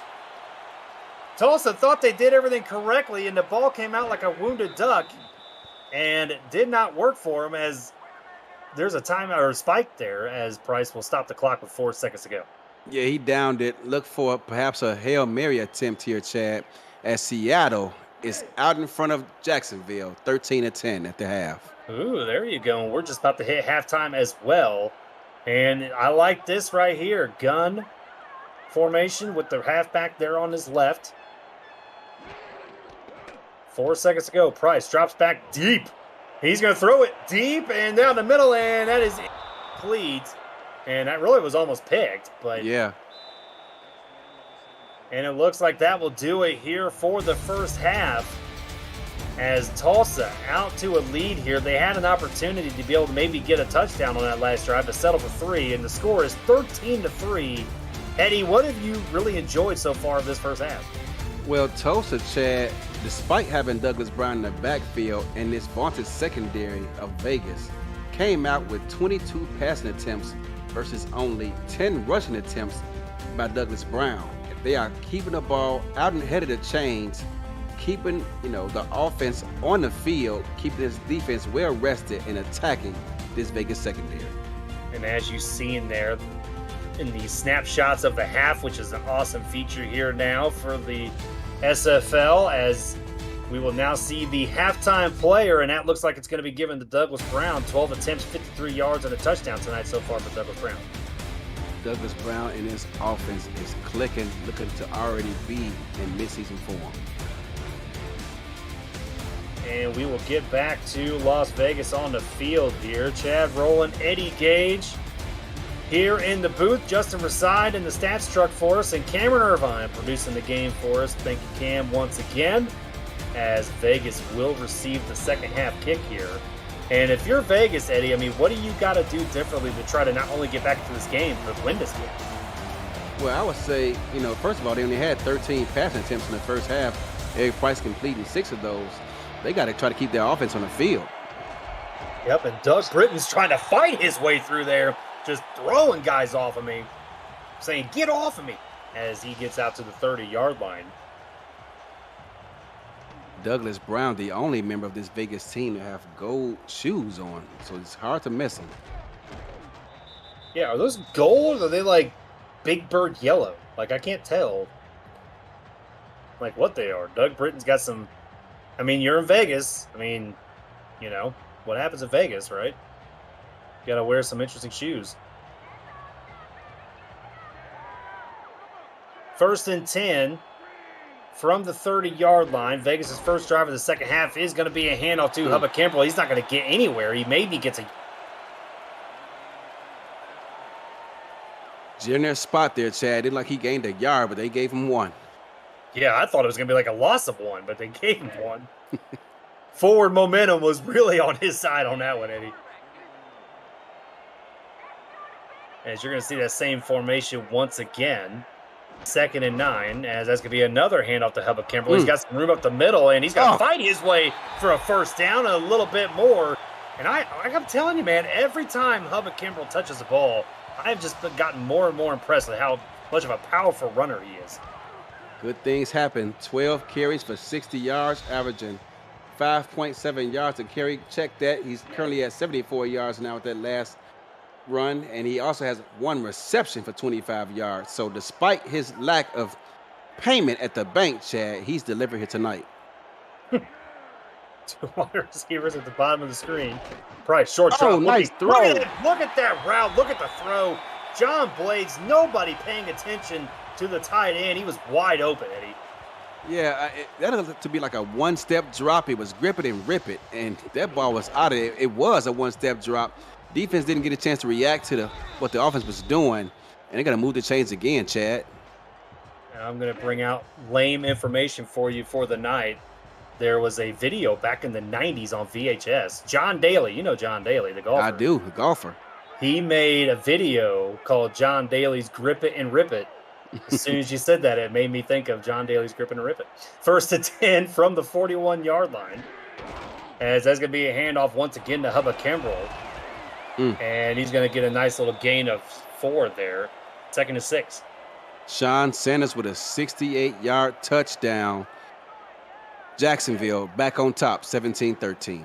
Tulsa thought they did everything correctly, and the ball came out like a wounded duck. And it did not work for him, as there's a timeout or a spike there, as Price will stop the clock with 4 seconds to go. Yeah, he downed it. Look for perhaps a Hail Mary attempt here, Chad, as Seattle is out in front of Jacksonville, 13-10 at the half. Ooh, there you go. And we're just about to hit halftime as well. And I like this right here. Gun formation with the halfback there on his left. 4 seconds to go. Price drops back deep. He's going to throw it deep and down the middle, and that is complete. And that really was almost picked, but Yeah. and it looks like that will do it here for the first half. As Tulsa out to a lead here, they had an opportunity to be able to maybe get a touchdown on that last drive to settle for 3, and the score is 13-3. Eddie, what have you really enjoyed so far of this first half? Well, Tulsa, Chad, despite having Douglas Brown in the backfield and this vaunted secondary of Vegas, came out with 22 passing attempts versus only 10 rushing attempts by Douglas Brown. They are keeping the ball out and ahead of the chains, keeping the offense on the field, keeping this defense well rested and attacking this Vegas secondary. And as you see in there, in the snapshots of the half, which is an awesome feature here now for the SFL, as we will now see the halftime player, and that looks like it's going to be given to Douglas Brown. 12 attempts, 53 yards, and a touchdown tonight so far for Douglas Brown. Douglas Brown and his offense is clicking, looking to already be in midseason form. And we will get back to Las Vegas on the field here. Chad Rowland, Eddie Gage here in the booth. Justin Reside in the stats truck for us, and Cameron Irvine producing the game for us. Thank you, Cam, once again, as Vegas will receive the second half kick here. And if you're Vegas, Eddie, I mean, what do you got to do differently to try to not only get back into this game, but win this game? Well, I would say, first of all, they only had 13 passing attempts in the first half. Eric Price completing 6 of those. They got to try to keep their offense on the field. Yep, and Doug Britton's trying to fight his way through there, just throwing guys off of me, saying, "Get off of me," as he gets out to the 30-yard line. Douglas Brown, the only member of this Vegas team to have gold shoes on, so it's hard to miss him. Yeah, are those gold or are they like Big Bird yellow? Like, I can't tell like what they are. Doug Britton's got some, I mean, you're in Vegas. I mean, what happens in Vegas, right? You got to wear some interesting shoes. 1st and 10 from the 30-yard line. Vegas' first drive of the second half is going to be a handoff to Hubba Kimbrell. He's not going to get anywhere. He maybe gets a Generous spot there, Chad. Didn't like he gained a yard, but they gave him 1. Yeah, I thought it was going to be like a loss of 1, but they gave him 1. Forward momentum was really on his side on that one, Eddie. As you're going to see that same formation once again. 2nd and 9, as that's going to be another handoff to Hubba Kimbrell. He's got some room up the middle, and he's got to fight his way for a first down and a little bit more. And I'm telling you, man, every time Hubba Kimbrell touches the ball, I've just gotten more and more impressed with how much of a powerful runner he is. Good things happen. 12 carries for 60 yards, averaging 5.7 yards a carry. Check that. He's currently at 74 yards now with that last run, and he also has 1 reception for 25 yards. So despite his lack of payment at the bank, Chad, he's delivered here tonight. 2 wide receivers at the bottom of the screen. Price, short drop. Nice throw. Look at that route. Look at the throw. John Blades, nobody paying attention to the tight end. He was wide open, Eddie. Yeah, that looked to be like a one-step drop. He was grip it and rip it, and that ball was out of it. It was a one-step drop. Defense didn't get a chance to react to what the offense was doing, and they're going to move the chains again, Chad. And I'm going to bring out lame information for you for the night. There was a video back in the 90s on VHS. John Daly, you know John Daly, the golfer. I do, the golfer. He made a video called John Daly's Grip It and Rip It. As soon as you said that, it made me think of John Daly's Grip It and Rip It. 1st and 10 from the 41-yard line. As that's going to be a handoff once again to Hubba Kimbrell. And he's going to get a nice little gain of 4 there. 2nd and 6. Sean Sanders with a 68-yard touchdown. Jacksonville back on top, 17-13.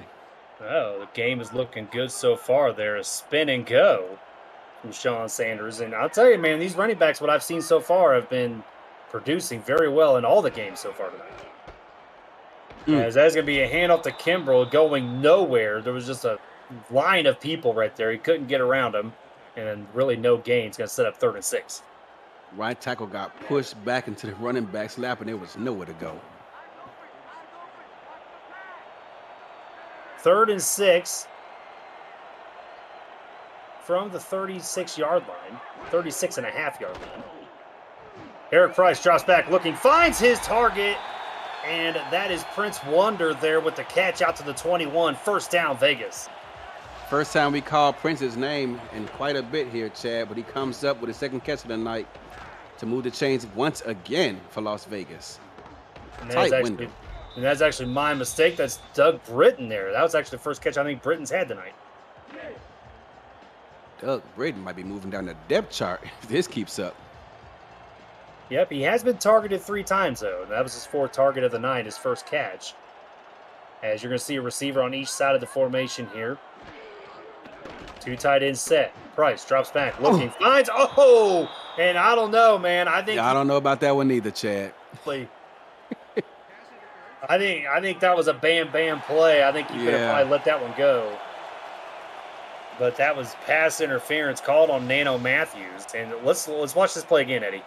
Oh, the game is looking good so far there. A spin and go from Sean Sanders. And I'll tell you, man, these running backs, what I've seen so far, have been producing very well in all the games so far tonight. As that's going to be a handoff to Kimbrell going nowhere. There was just a line of people right there. He couldn't get around him. And really no gain. It's going to set up 3rd and 6. Right tackle got pushed back into the running back's lap, and there was nowhere to go. 3rd and 6 from the 36-yard line, 36.5-yard line. Eric Price drops back looking, finds his target, and that is Prince Wonder there with the catch out to the 21. 1st down, Vegas. First time we call Prince's name in quite a bit here, Chad, but he comes up with his 2nd catch of the night to move the chains once again for Las Vegas. Tight window. And that's actually my mistake. That's Doug Britton there. That was actually the first catch I think Britton's had tonight. Doug Britton might be moving down the depth chart if this keeps up. Yep, he has been targeted 3 times, though. That was his 4th target of the night, his first catch. As you're going to see a receiver on each side of the formation here. 2 tight ends set. Price drops back, looking, finds, and I don't know, man. I don't know about that one either, Chad. I think that was a bam play. I think you could have probably let that one go. But that was pass interference called on Nano Matthews. And let's watch this play again, Eddie.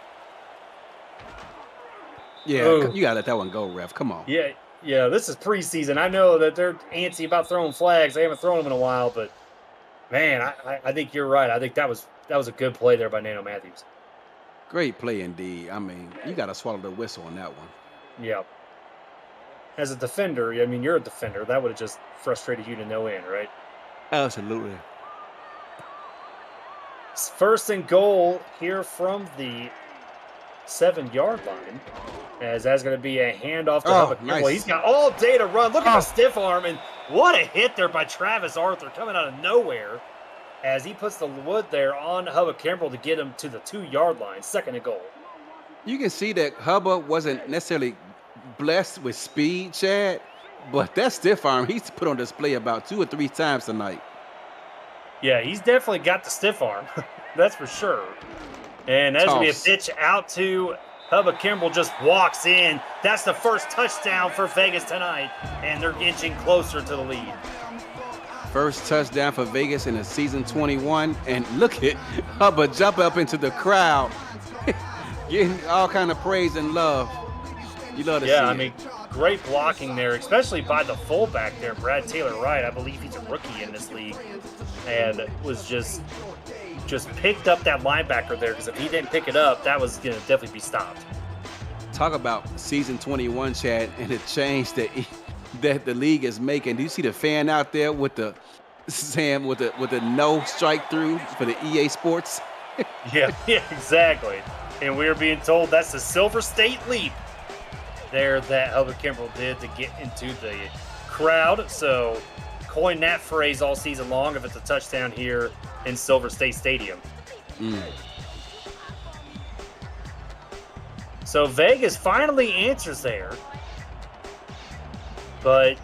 Yeah, you gotta let that one go, ref. Come on. Yeah. This is preseason. I know that they're antsy about throwing flags. They haven't thrown them in a while, but man, I think you're right. I think that was a good play there by Nano Matthews. Great play indeed. I mean, you gotta swallow the whistle on that one. Yeah. As a defender, I mean, you're a defender. That would have just frustrated you to no end, right? Absolutely. It's 1st and goal here from the 7-yard line. As that's going to be a handoff to Hubba. Nice. Well, he's got all day to run. Look at the stiff arm, and what a hit there by Travis Arthur coming out of nowhere as he puts the wood there on Hubba Kimbrell to get him to the 2-yard line. 2nd and goal. You can see that Hubba wasn't necessarily blessed with speed, Chad, but that stiff arm he's put on display about 2 or 3 times tonight. Yeah, he's definitely got the stiff arm. That's for sure. And that's going to be a pitch out to Hubba Kimbrell, just walks in. That's the 1st touchdown for Vegas tonight, and they're inching closer to the lead. 1st touchdown for Vegas in the season 21, and look at Hubba jump up into the crowd, getting all kind of praise and love. You love to see it. I mean, great blocking there, especially by the fullback there, Brad Taylor Wright. I believe he's a rookie in this league, and was just picked up that linebacker there, because if he didn't pick it up, that was going to definitely be stopped. Talk about season 21, Chad, and the change that the league is making. Do you see the fan out there with the no strike through for the EA Sports? yeah, exactly. And we're being told that's the Silver State leap there that Hubba Kimbrell did to get into the crowd. So coin that phrase all season long if it's a touchdown here in Silver State Stadium. So Vegas finally answers there. But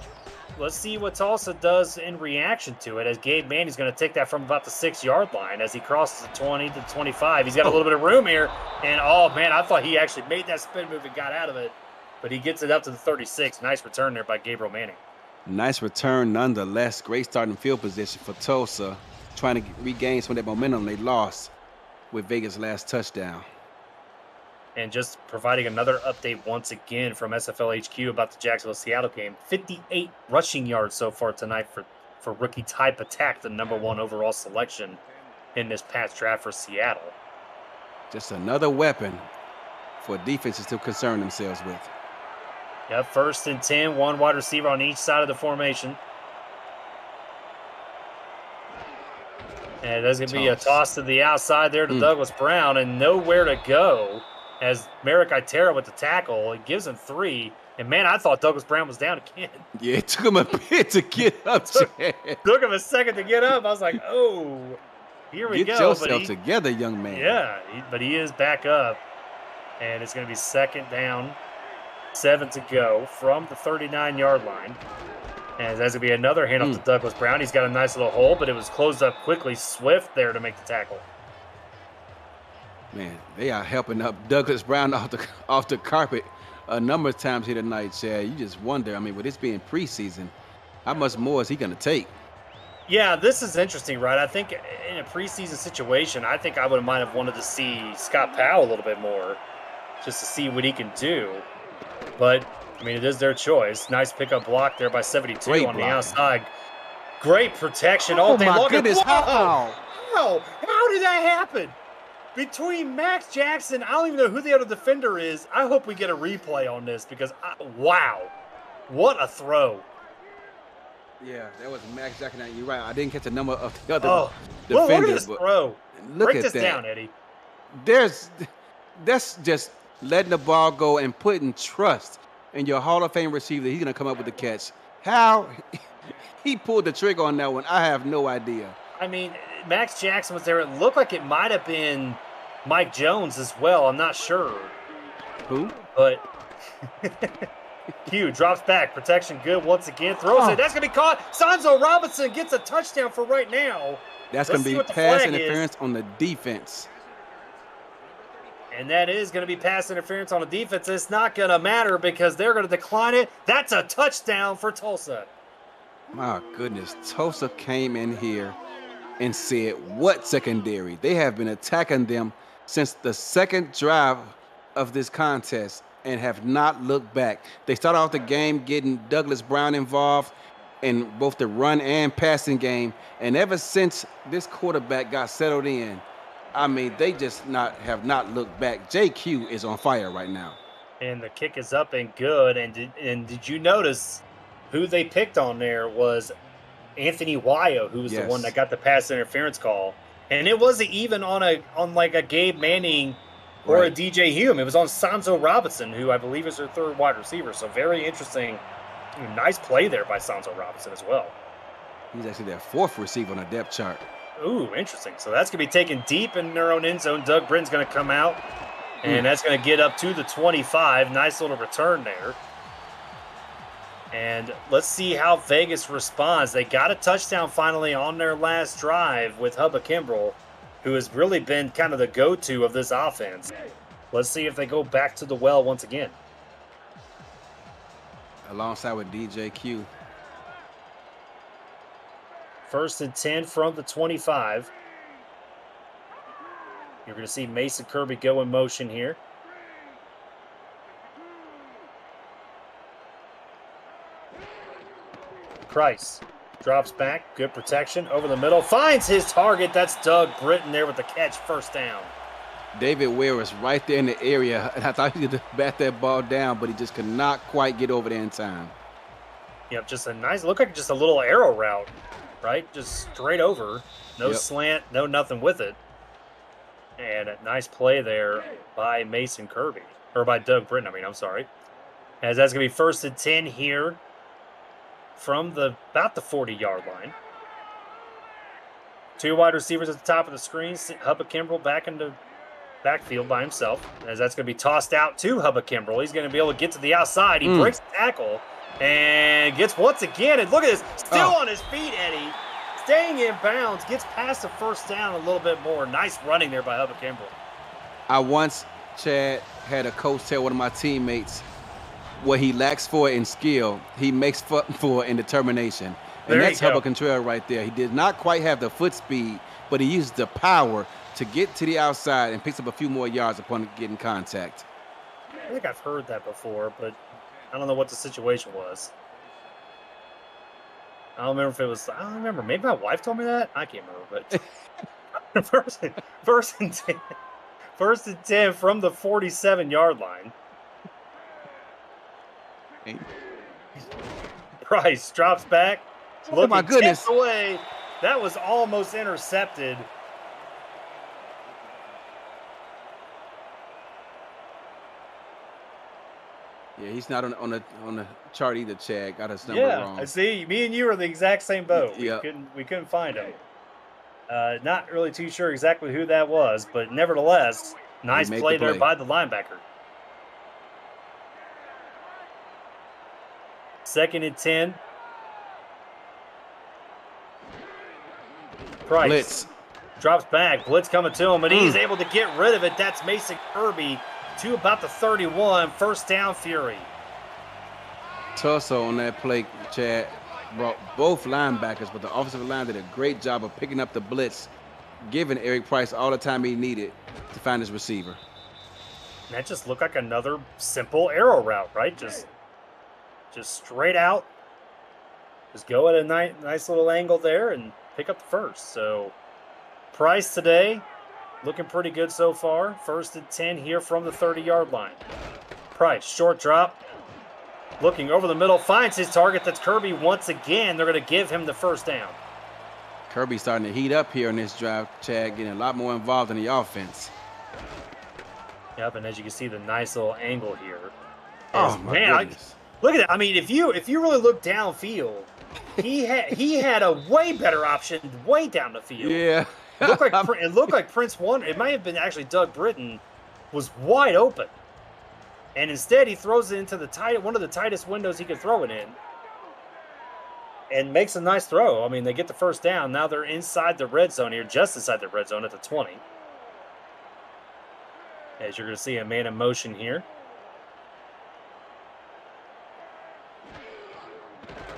let's see what Tulsa does in reaction to it, as Gabe Manny's going to take that from about the 6-yard line as he crosses the 20 to 25. He's got a little bit of room here. And, I thought he actually made that spin move and got out of it. But he gets it up to the 36. Nice return there by Gabriel Manning. Nice return nonetheless. Great starting field position for Tulsa, trying to regain some of that momentum they lost with Vegas' last touchdown. And just providing another update once again from SFL HQ about the Jacksonville-Seattle game. 58 rushing yards so far tonight for rookie Ty Patak, the #1 overall selection in this past draft for Seattle. Just another weapon for defenses to concern themselves with. Yep, 1st and 10, 1 wide receiver on each side of the formation. And there's going to be a toss to the outside there to Douglas Brown, and nowhere to go as Merrick Itera with the tackle. It gives him 3. And, man, I thought Douglas Brown was down again. Yeah, it took him a bit to get up. took him a second to get up. I was like, here we go. Get yourself together, young man. Yeah, but he is back up. And it's going to be 2nd down, 7 to go from the 39-yard line. And there's going to be another handoff to Douglas Brown. He's got a nice little hole, but it was closed up quickly. Swift there to make the tackle. Man, they are helping up Douglas Brown off the carpet a number of times here tonight, Chad. You just wonder. I mean, with this being preseason, how much more is he going to take? Yeah, this is interesting, right? I think in a preseason situation, I think I might have wanted to see Scott Powell a little bit more just to see what he can do. But, I mean, it is their choice. Nice pickup block there by 72 Great on the blocking. outside. Great protection all Oh day my long. goodness! How? How did that happen? Between Max Jackson, I don't even know who the other defender is. I hope we get a replay on this because, wow, what a throw. Yeah, that was Max Jackson. You're right. I didn't catch the number of the other Oh, well, look at defenders, this but throw. look Break at this that. down, Eddie. That's just letting the ball go and putting trust in your Hall of Fame receiver that he's going to come up with the catch. How he pulled the trigger on that one, I have no idea. I mean, Max Jackson was there. It looked like it might have been Mike Jones as well. I'm not sure. Who? But Q drops back. Protection good once again. Throws it. That's going to be caught. Sanzo Robinson gets a touchdown for right now. That's going to be pass interference on the defense. And that is going to be pass interference on the defense. It's not going to matter because they're going to decline it. That's a touchdown for Tulsa. My goodness. Tulsa came in here and said, what secondary? They have been attacking them since the second drive of this contest and have not looked back. They started off the game getting Douglas Brown involved in both the run and passing game. And ever since this quarterback got settled in, I mean, they just have not looked back. JQ is on fire right now. And the kick is up and good. And did you notice who they picked on there was Anthony Wyo, who was the one that got the pass interference call. And it wasn't even on like a Gabe Manning or a DJ Hume. It was on Sanzo Robinson, who I believe is their third wide receiver. So very interesting. Nice play there by Sanzo Robinson as well. He's actually their fourth receiver on the depth chart. Ooh, interesting. So that's going to be taken deep in their own end zone. Doug Britton's going to come out, and that's going to get up to the 25. Nice little return there. And let's see how Vegas responds. They got a touchdown finally on their last drive with Hubba Kimbrell, who has really been kind of the go-to of this offense. Let's see if they go back to the well once again. Alongside with DJ Q. 1st and 10 from the 25. You're going to see Mason Kirby go in motion here. Price drops back. Good protection over the middle. Finds his target. That's Doug Britton there with the catch. First down. David Ware was right there in the area, and I thought he could bat that ball down, but he just could not quite get over there in time. Yep, just a nice, look like just a little arrow route, right? Just straight over. No slant, no nothing with it. And a nice play there by Mason Kirby, or by Doug Britton, I'm sorry. As that's going to be 1st and 10 here from about the 40-yard line. 2 wide receivers at the top of the screen. Hubba Kimbrell back into backfield by himself. As that's going to be tossed out to Hubba Kimbrell. He's going to be able to get to the outside. He breaks the tackle and gets once again. And look at this. Still on his feet, Eddie. Staying in bounds. Gets past the first down a little bit more. Nice running there by Hubba Kimbrell. I once, Chad, had a coach tell one of my teammates what he lacks for in skill, he makes for in determination. And that's Hubba Kimbrell right there. He did not quite have the foot speed, but he used the power to get to the outside and picks up a few more yards upon getting contact. I think I've heard that before, but I don't know what the situation was. I don't remember if it was, I don't remember. Maybe my wife told me that? I can't remember, but first and 10 from the 47-yard line. Price drops back. Oh my goodness. Away. That was almost intercepted. Yeah, he's not on the chart either, Chad. Got his number wrong. Yeah, I see. Me and you are the exact same boat. Yeah. We couldn't find him. Not really too sure exactly who that was, but nevertheless, nice play there by the linebacker. 2nd and 10. Price. Blitz. Drops back. Blitz coming to him, and he's able to get rid of it. That's Mason Kirby to about the 31. First down, Fury. Tulsa on that play, Chad, brought both linebackers, but the offensive line did a great job of picking up the blitz, giving Eric Price all the time he needed to find his receiver. And that just looked like another simple arrow route, right? Just straight out. Just go at a nice little angle there and pick up the first. So Price today looking pretty good so far. First and 10 here from the 30-yard line. Price, short drop. Looking over the middle, finds his target. That's Kirby once again. They're going to give him the first down. Kirby's starting to heat up here in this drive, Chad, getting a lot more involved in the offense. Yep, and as you can see, the nice little angle here. Oh, my goodness. Look at that. I mean, if you really look downfield, he had a way better option way down the field. Yeah. It looked like Prince Wonder. It might have been actually Doug Britton was wide open. And instead, he throws it into one of the tightest windows he could throw it in. And makes a nice throw. I mean, they get the first down. Now they're inside the red zone here, just inside the red zone at the 20. As you're going to see a man in motion here.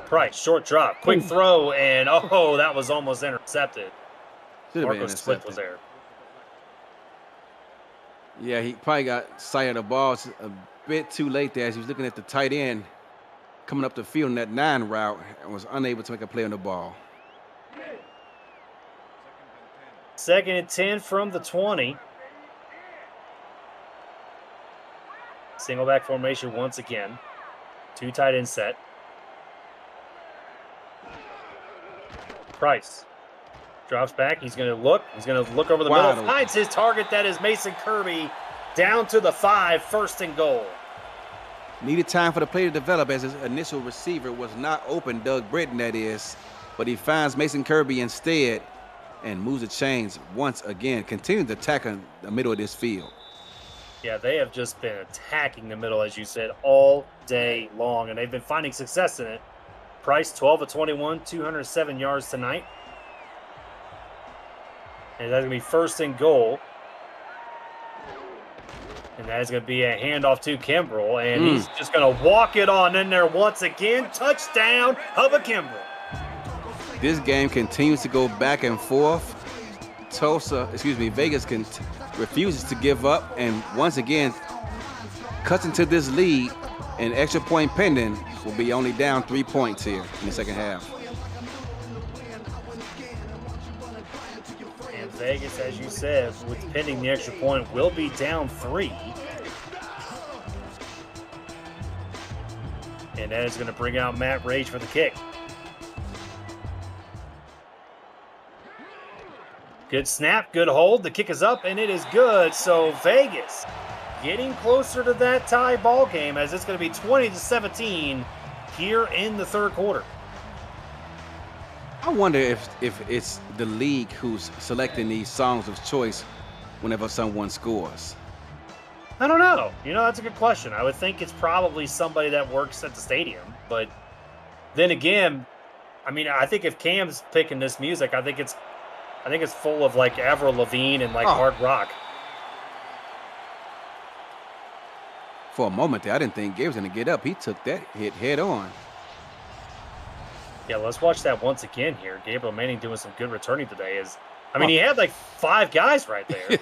Price, short drop, quick throw, and that was almost intercepted. Marcus Swift was there. Yeah, he probably got sight of the ball a bit too late there as he was looking at the tight end coming up the field in that 9 route and was unable to make a play on the ball. Second and 10 from the 20. Single back formation once again. 2 tight end set. Price drops back. He's going to look. He's going to look over the middle. Finds his target. That is Mason Kirby down to the 5. First and goal. Needed time for the play to develop as his initial receiver was not open, Doug Britton that is, but he finds Mason Kirby instead and moves the chains once again, continuing to attack in the middle of this field. Yeah, they have just been attacking the middle, as you said, all day long, and they've been finding success in it. Price, 12 of 21, 207 yards tonight. And that's going to be first and goal. And that is going to be a handoff to Kimbrell. And he's just going to walk it on in there once again. Touchdown, Hubba Kimbrell. This game continues to go back and forth. Vegas refuses to give up. And once again, cuts into this lead. And extra point pending will be only down 3 points here in the second half. And Vegas, as you said, with pending the extra point, will be down 3. And that is going to bring out Matt Rage for the kick. Good snap, good hold. The kick is up, and it is good. So Vegas getting closer to that tie ball game as it's going to be 20-17 here in the third quarter. I wonder if it's the league who's selecting these songs of choice whenever someone scores. I don't know. That's a good question. I would think it's probably somebody that works at the stadium. But then again, I think if Cam's picking this music, I think it's full of like Avril Lavigne and like hard rock. For a moment there, I didn't think Gabe was going to get up. He took that hit head on. Yeah, let's watch that once again here. Gabriel Manning doing some good returning today. He had like 5 guys right there.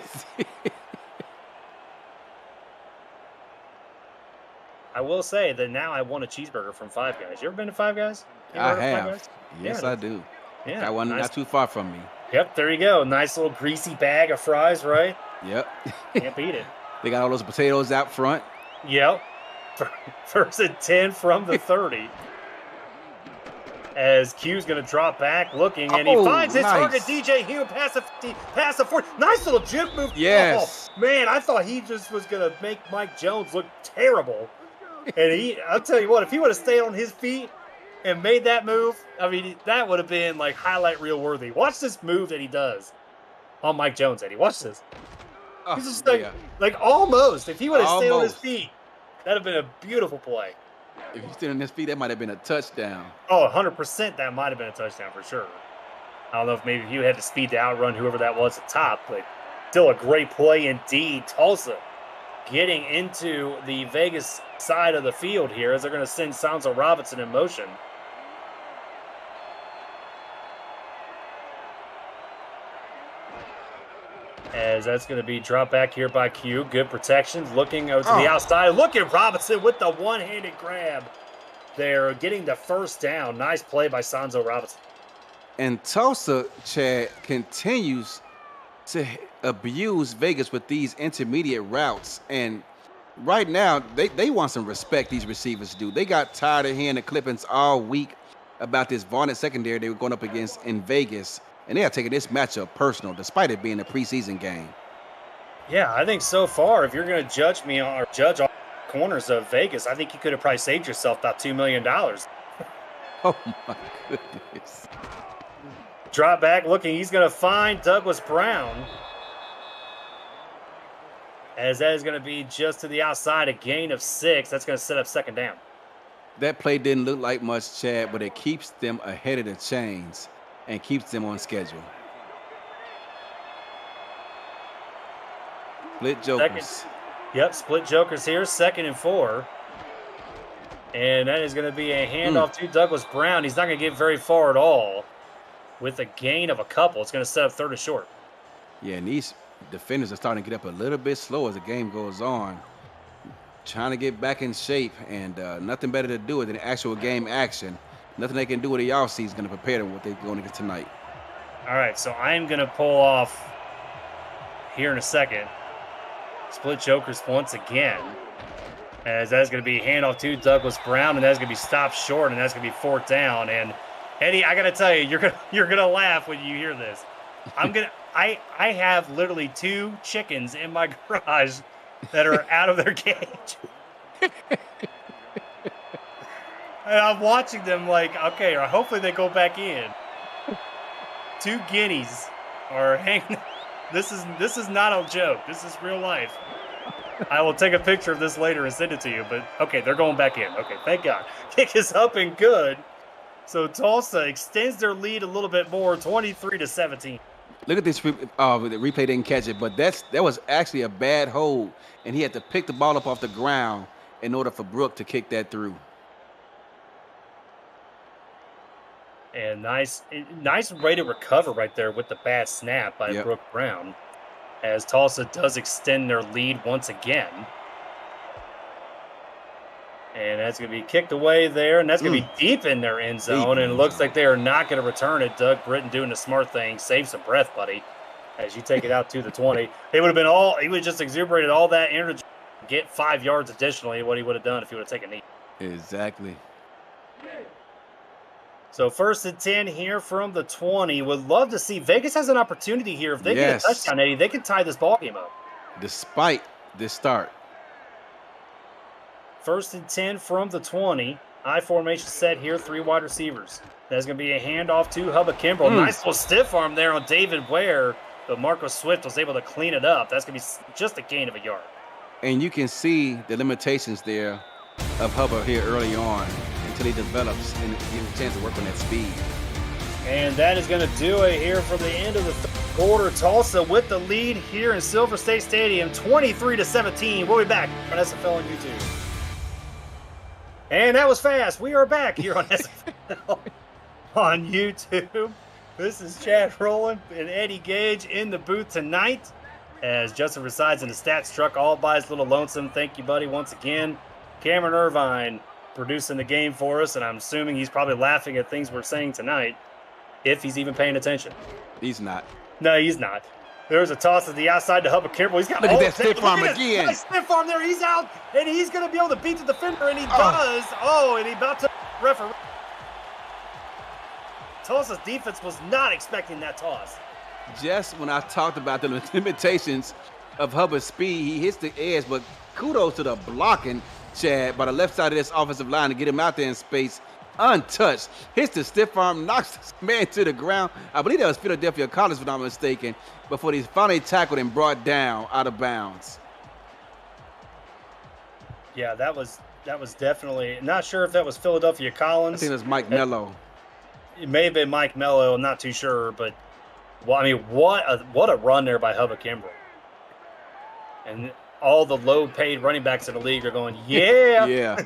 I will say that now I want a cheeseburger from Five Guys. You ever been to Five Guys? I have. Yes, I do. Yeah, got one not too far from me. Yep, there you go. Nice little greasy bag of fries, right? Yep. Can't beat it. They got all those potatoes out front. Yep. First and 10 from the 30. As Q's going to drop back, looking, and he finds his target, DJ Hume, pass the 40. Nice little jump move. Yes. Oh, man, I thought he just was going to make Mike Jones look terrible. And I'll tell you what, if he would have stayed on his feet and made that move, that would have been like highlight reel worthy. Watch this move that he does on Mike Jones, Eddie. Watch this. He's just like almost. If he would have stayed on his feet, that would have been a beautiful play. If he stayed on his feet, that might have been a touchdown. Oh, 100%, that might have been a touchdown for sure. I don't know if maybe you had to speed to outrun whoever that was at top, but still a great play indeed. Tulsa getting into the Vegas side of the field here as they're going to send Sanzo Robinson in motion. As that's going to be dropped back here by Q. Good protection. Looking out to the outside. Look at Robinson with the one-handed grab. They're getting the first down. Nice play by Sanzo Robinson. And Tulsa, Chad, continues to abuse Vegas with these intermediate routes. And right now, they want some respect, these receivers do. They got tired of hearing the clippings all week about this vaunted secondary they were going up against in Vegas. And they are taking this matchup personal, despite it being a preseason game. Yeah, I think so far, if you're going to judge me or judge all corners of Vegas, I think you could have probably saved yourself about $2 million. Oh, my goodness. Drop back looking. He's going to find Douglas Brown. As that is going to be just to the outside, a gain of 6. That's going to set up second down. That play didn't look like much, Chad, but it keeps them ahead of the chains and keeps them on schedule. Split jokers. Yep, split jokers here. 2nd and 4. And that is going to be a handoff to Douglas Brown. He's not going to get very far at all. With a gain of a couple, it's going to set up 3rd and short. Yeah, and these defenders are starting to get up a little bit slow as the game goes on. Trying to get back in shape, and nothing better to do than actual game action. Nothing they can do with the offseason is going to prepare them what they're going to get tonight. All right, so I'm going to pull off here in a second. Split jokers once again. As that's going to be handoff to Douglas Brown, and that's going to be stopped short, and that's going to be 4th down. And Eddie, I got to tell you, you're gonna laugh when you hear this. I have literally 2 chickens in my garage that are out of their cage. And I'm watching them like, okay, hopefully they go back in. 2 guineas are hanging. This is not a joke. This is real life. I will take a picture of this later and send it to you. But okay, they're going back in. Okay, thank God. Kick is up and good. So Tulsa extends their lead a little bit more, 23-17. Look at this. The replay didn't catch it, but that was actually a bad hold, and he had to pick the ball up off the ground in order for Brooke to kick that through. And nice way to recover right there with the bad snap by Brooke Brown, as Tulsa does extend their lead once again. And that's going to be kicked away there, and that's going to be deep in their end zone, and it looks like they are not going to return it. Doug Britton doing the smart thing. Save some breath, buddy, as you take it out to the 20. He would have just exuberated all that energy, get 5 yards additionally, what he would have done if he would have taken a knee. Exactly. So 1st and 10 here from the 20. Would love to see. Vegas has an opportunity here. If they get a touchdown, Eddie, they can tie this ball game up. Despite this start. 1st and 10 from the 20. I formation set here, 3 wide receivers. That's going to be a handoff to Hubba Kimbrell. Nice little stiff arm there on David Ware, but Marcus Swift was able to clean it up. That's going to be just a gain of a yard. And you can see the limitations there of Hubba here early on until he develops and gets a chance to work on that speed. And that is going to do it here for the end of the 3rd quarter. Tulsa with the lead here in Silver State Stadium, 23-17. We'll be back on SFL on YouTube. And that was fast. We are back here on SFL on YouTube. This is Chad Rowland and Eddie Gage in the booth tonight as Justin resides in the stats truck all by his little lonesome. Thank you, buddy, once again. Cameron Irvine producing the game for us, and I'm assuming he's probably laughing at things we're saying tonight, if he's even paying attention. He's not. No, he's not. There's a toss to the outside to Hubba Kimbrell. He's got look at that stiff arm again. Nice stiff arm there. He's out, and he's going to be able to beat the defender, and he does. Oh, and he about to referee. Tulsa's defense was not expecting that toss. Just when I talked about the limitations of Hubba's speed, he hits the edge, but kudos to the blocking, Chad, by the left side of this offensive line to get him out there in space. Untouched, hits the stiff arm, knocks this man to the ground. I believe that was Philadelphia College, if I'm not mistaken, before he's finally tackled and brought down out of bounds. Yeah, that was definitely, not sure if that was Philadelphia Collins. I think it was Mike Mello. It may have been Mike Mello. I'm not too sure, but well, I mean, what a run there by Hubba Kimbrell. And all the low-paid running backs in the league are going, yeah. Yeah.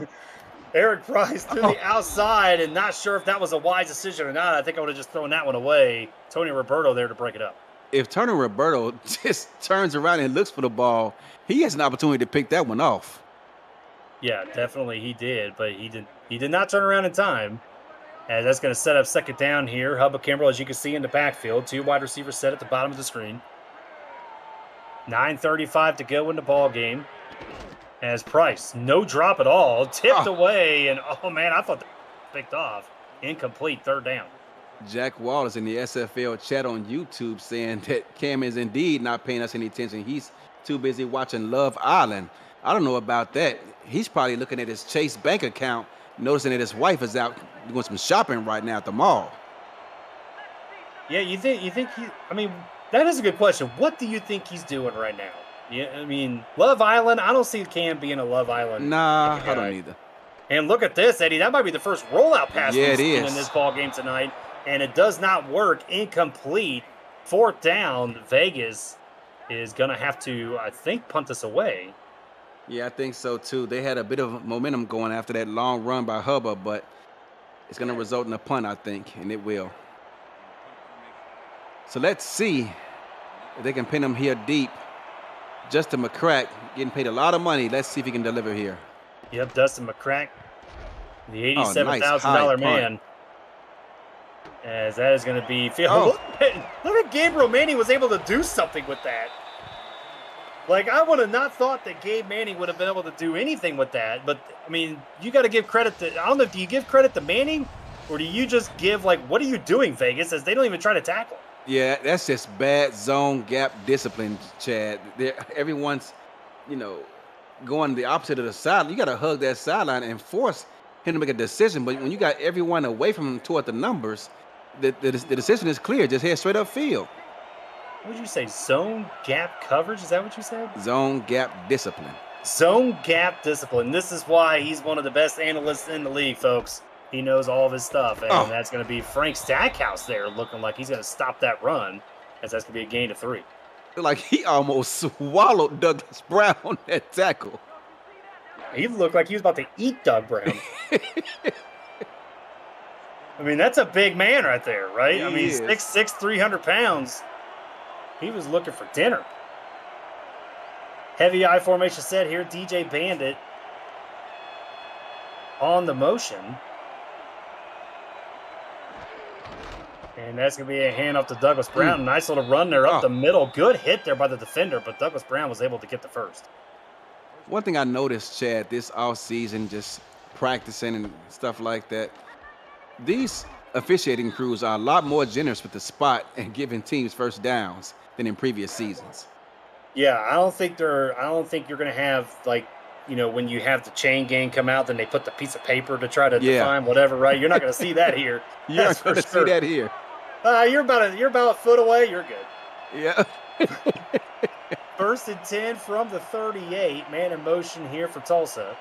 Eric Price to the outside, and not sure if that was a wise decision or not. I think I would have just thrown that one away. Tony Roberto there to break it up. If Tony Roberto just turns around and looks for the ball, he has an opportunity to pick that one off. Yeah, definitely he did, but he did not turn around in time. And that's going to set up second down here. Hubba Kimbrell, as you can see in the backfield, 2 wide receivers set at the bottom of the screen. 9:35 to go in the ball game. As Price, no drop at all, tipped away, and oh man, I thought that picked off. Incomplete, third down. Jack Wallace in the SFL chat on YouTube saying that Cam is indeed not paying us any attention. He's too busy watching Love Island. I don't know about that. He's probably looking at his Chase bank account, noticing that his wife is out doing some shopping right now at the mall. Yeah, you think he? I mean, that is a good question. What do you think he's doing right now? Yeah, I mean, Love Island. I don't see Cam being a Love Island. Nah, I don't either. And look at this, Eddie. That might be the first rollout pass we've seen in this ball game tonight, and it does not work. Incomplete. Fourth down. Vegas is gonna have to, I think, punt this away. Yeah, I think so too. They had a bit of momentum going after that long run by Hubba, but it's gonna result in a punt, I think, and it will. So let's see if they can pin him here deep. Justin McCrack getting paid a lot of money. Let's see if he can deliver here. Yep, Dustin McCrack, the $87,000 man. As that is going to be. Look at Gabriel Manning was able to do something with that. Like, I would have not thought that Gabe Manning would have been able to do anything with that. But, I mean, you got to give credit to, I don't know, do you give credit to Manning? Or do you just give, like, what are you doing, Vegas? As they don't even try to tackle. Yeah, that's just bad zone gap discipline, Chad. Everyone's, going the opposite of the sideline. You got to hug that sideline and force him to make a decision. But when you got everyone away from him toward the numbers, the decision is clear. Just head straight upfield. What did you say? Zone gap coverage? Is that what you said? Zone gap discipline. Zone gap discipline. This is why he's one of the best analysts in the league, folks. He knows all of his stuff, and that's going to be Frank Stackhouse there looking like he's going to stop that run, as that's going to be a gain of 3. Like he almost swallowed Douglas Brown on that tackle. He looked like he was about to eat Doug Brown. I mean, that's a big man right there, right? He I mean, is. 6'6", 300 pounds. He was looking for dinner. Heavy I formation set here. DJ Bandit on the motion. And that's going to be a handoff to Douglas Brown. Nice little run there up the middle. Good hit there by the defender, but Douglas Brown was able to get the first. One thing I noticed, Chad, this offseason, just practicing and stuff like that, these officiating crews are a lot more generous with the spot and giving teams first downs than in previous seasons. Yeah, I don't think you're going to have, like, when you have the chain gang come out, then they put the piece of paper to try to define whatever, right? You're not going to see that here. You're not going to see that here. You're about a foot away. You're good. Yeah. First and 10 from the 38. Man in motion here for Tulsa.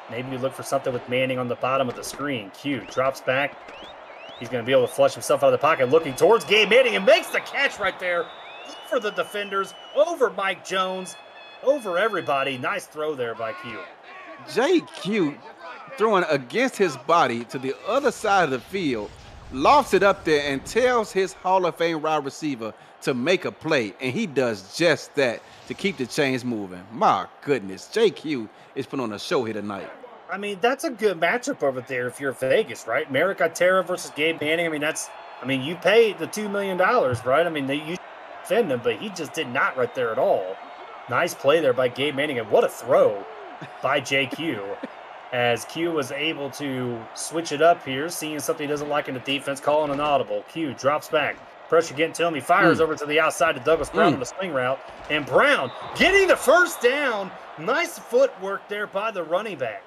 Maybe you look for something with Manning on the bottom of the screen. Q drops back. He's going to be able to flush himself out of the pocket, looking towards Gabe Manning, and makes the catch right there over the defenders, over Mike Jones, over everybody. Nice throw there by Q. JQ throwing against his body to the other side of the field, lofts it up there and tells his Hall of Fame wide receiver to make a play, and he does just that to keep the chains moving. My goodness, JQ is putting on a show here tonight. I mean, that's a good matchup over there if you're Vegas, right? Merrick Itera versus Gabe Manning. I mean, you paid the $2 million, right? I mean, you defend him, but he just did not right there at all. Nice play there by Gabe Manning, and what a throw by JQ. As Q was able to switch it up here, seeing something he doesn't like in the defense, calling an audible. Q drops back. Pressure getting to him. He fires over to the outside to Douglas Brown on the swing route. And Brown getting the first down. Nice footwork there by the running back.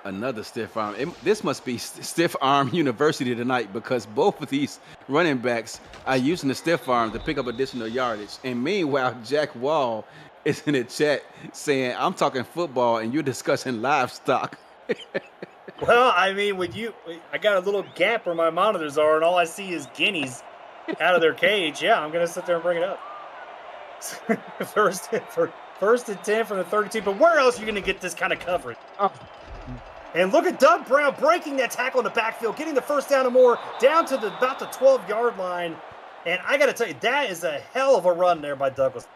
Another stiff arm. This must be stiff arm university tonight, because both of these running backs are using the stiff arm to pick up additional yardage. And meanwhile, Jack Wall is in the chat saying, I'm talking football and you're discussing livestock. Well, I mean, I got a little gap where my monitors are, and all I see is guineas out of their cage. Yeah, I'm gonna sit there and bring it up. first and 10 from the 32. But where else are you gonna get this kind of coverage? Oh, And look at Doug Brown breaking that tackle in the backfield, getting the first down and more down to about the 12-yard line. And I got to tell you, that is a hell of a run there by Douglas.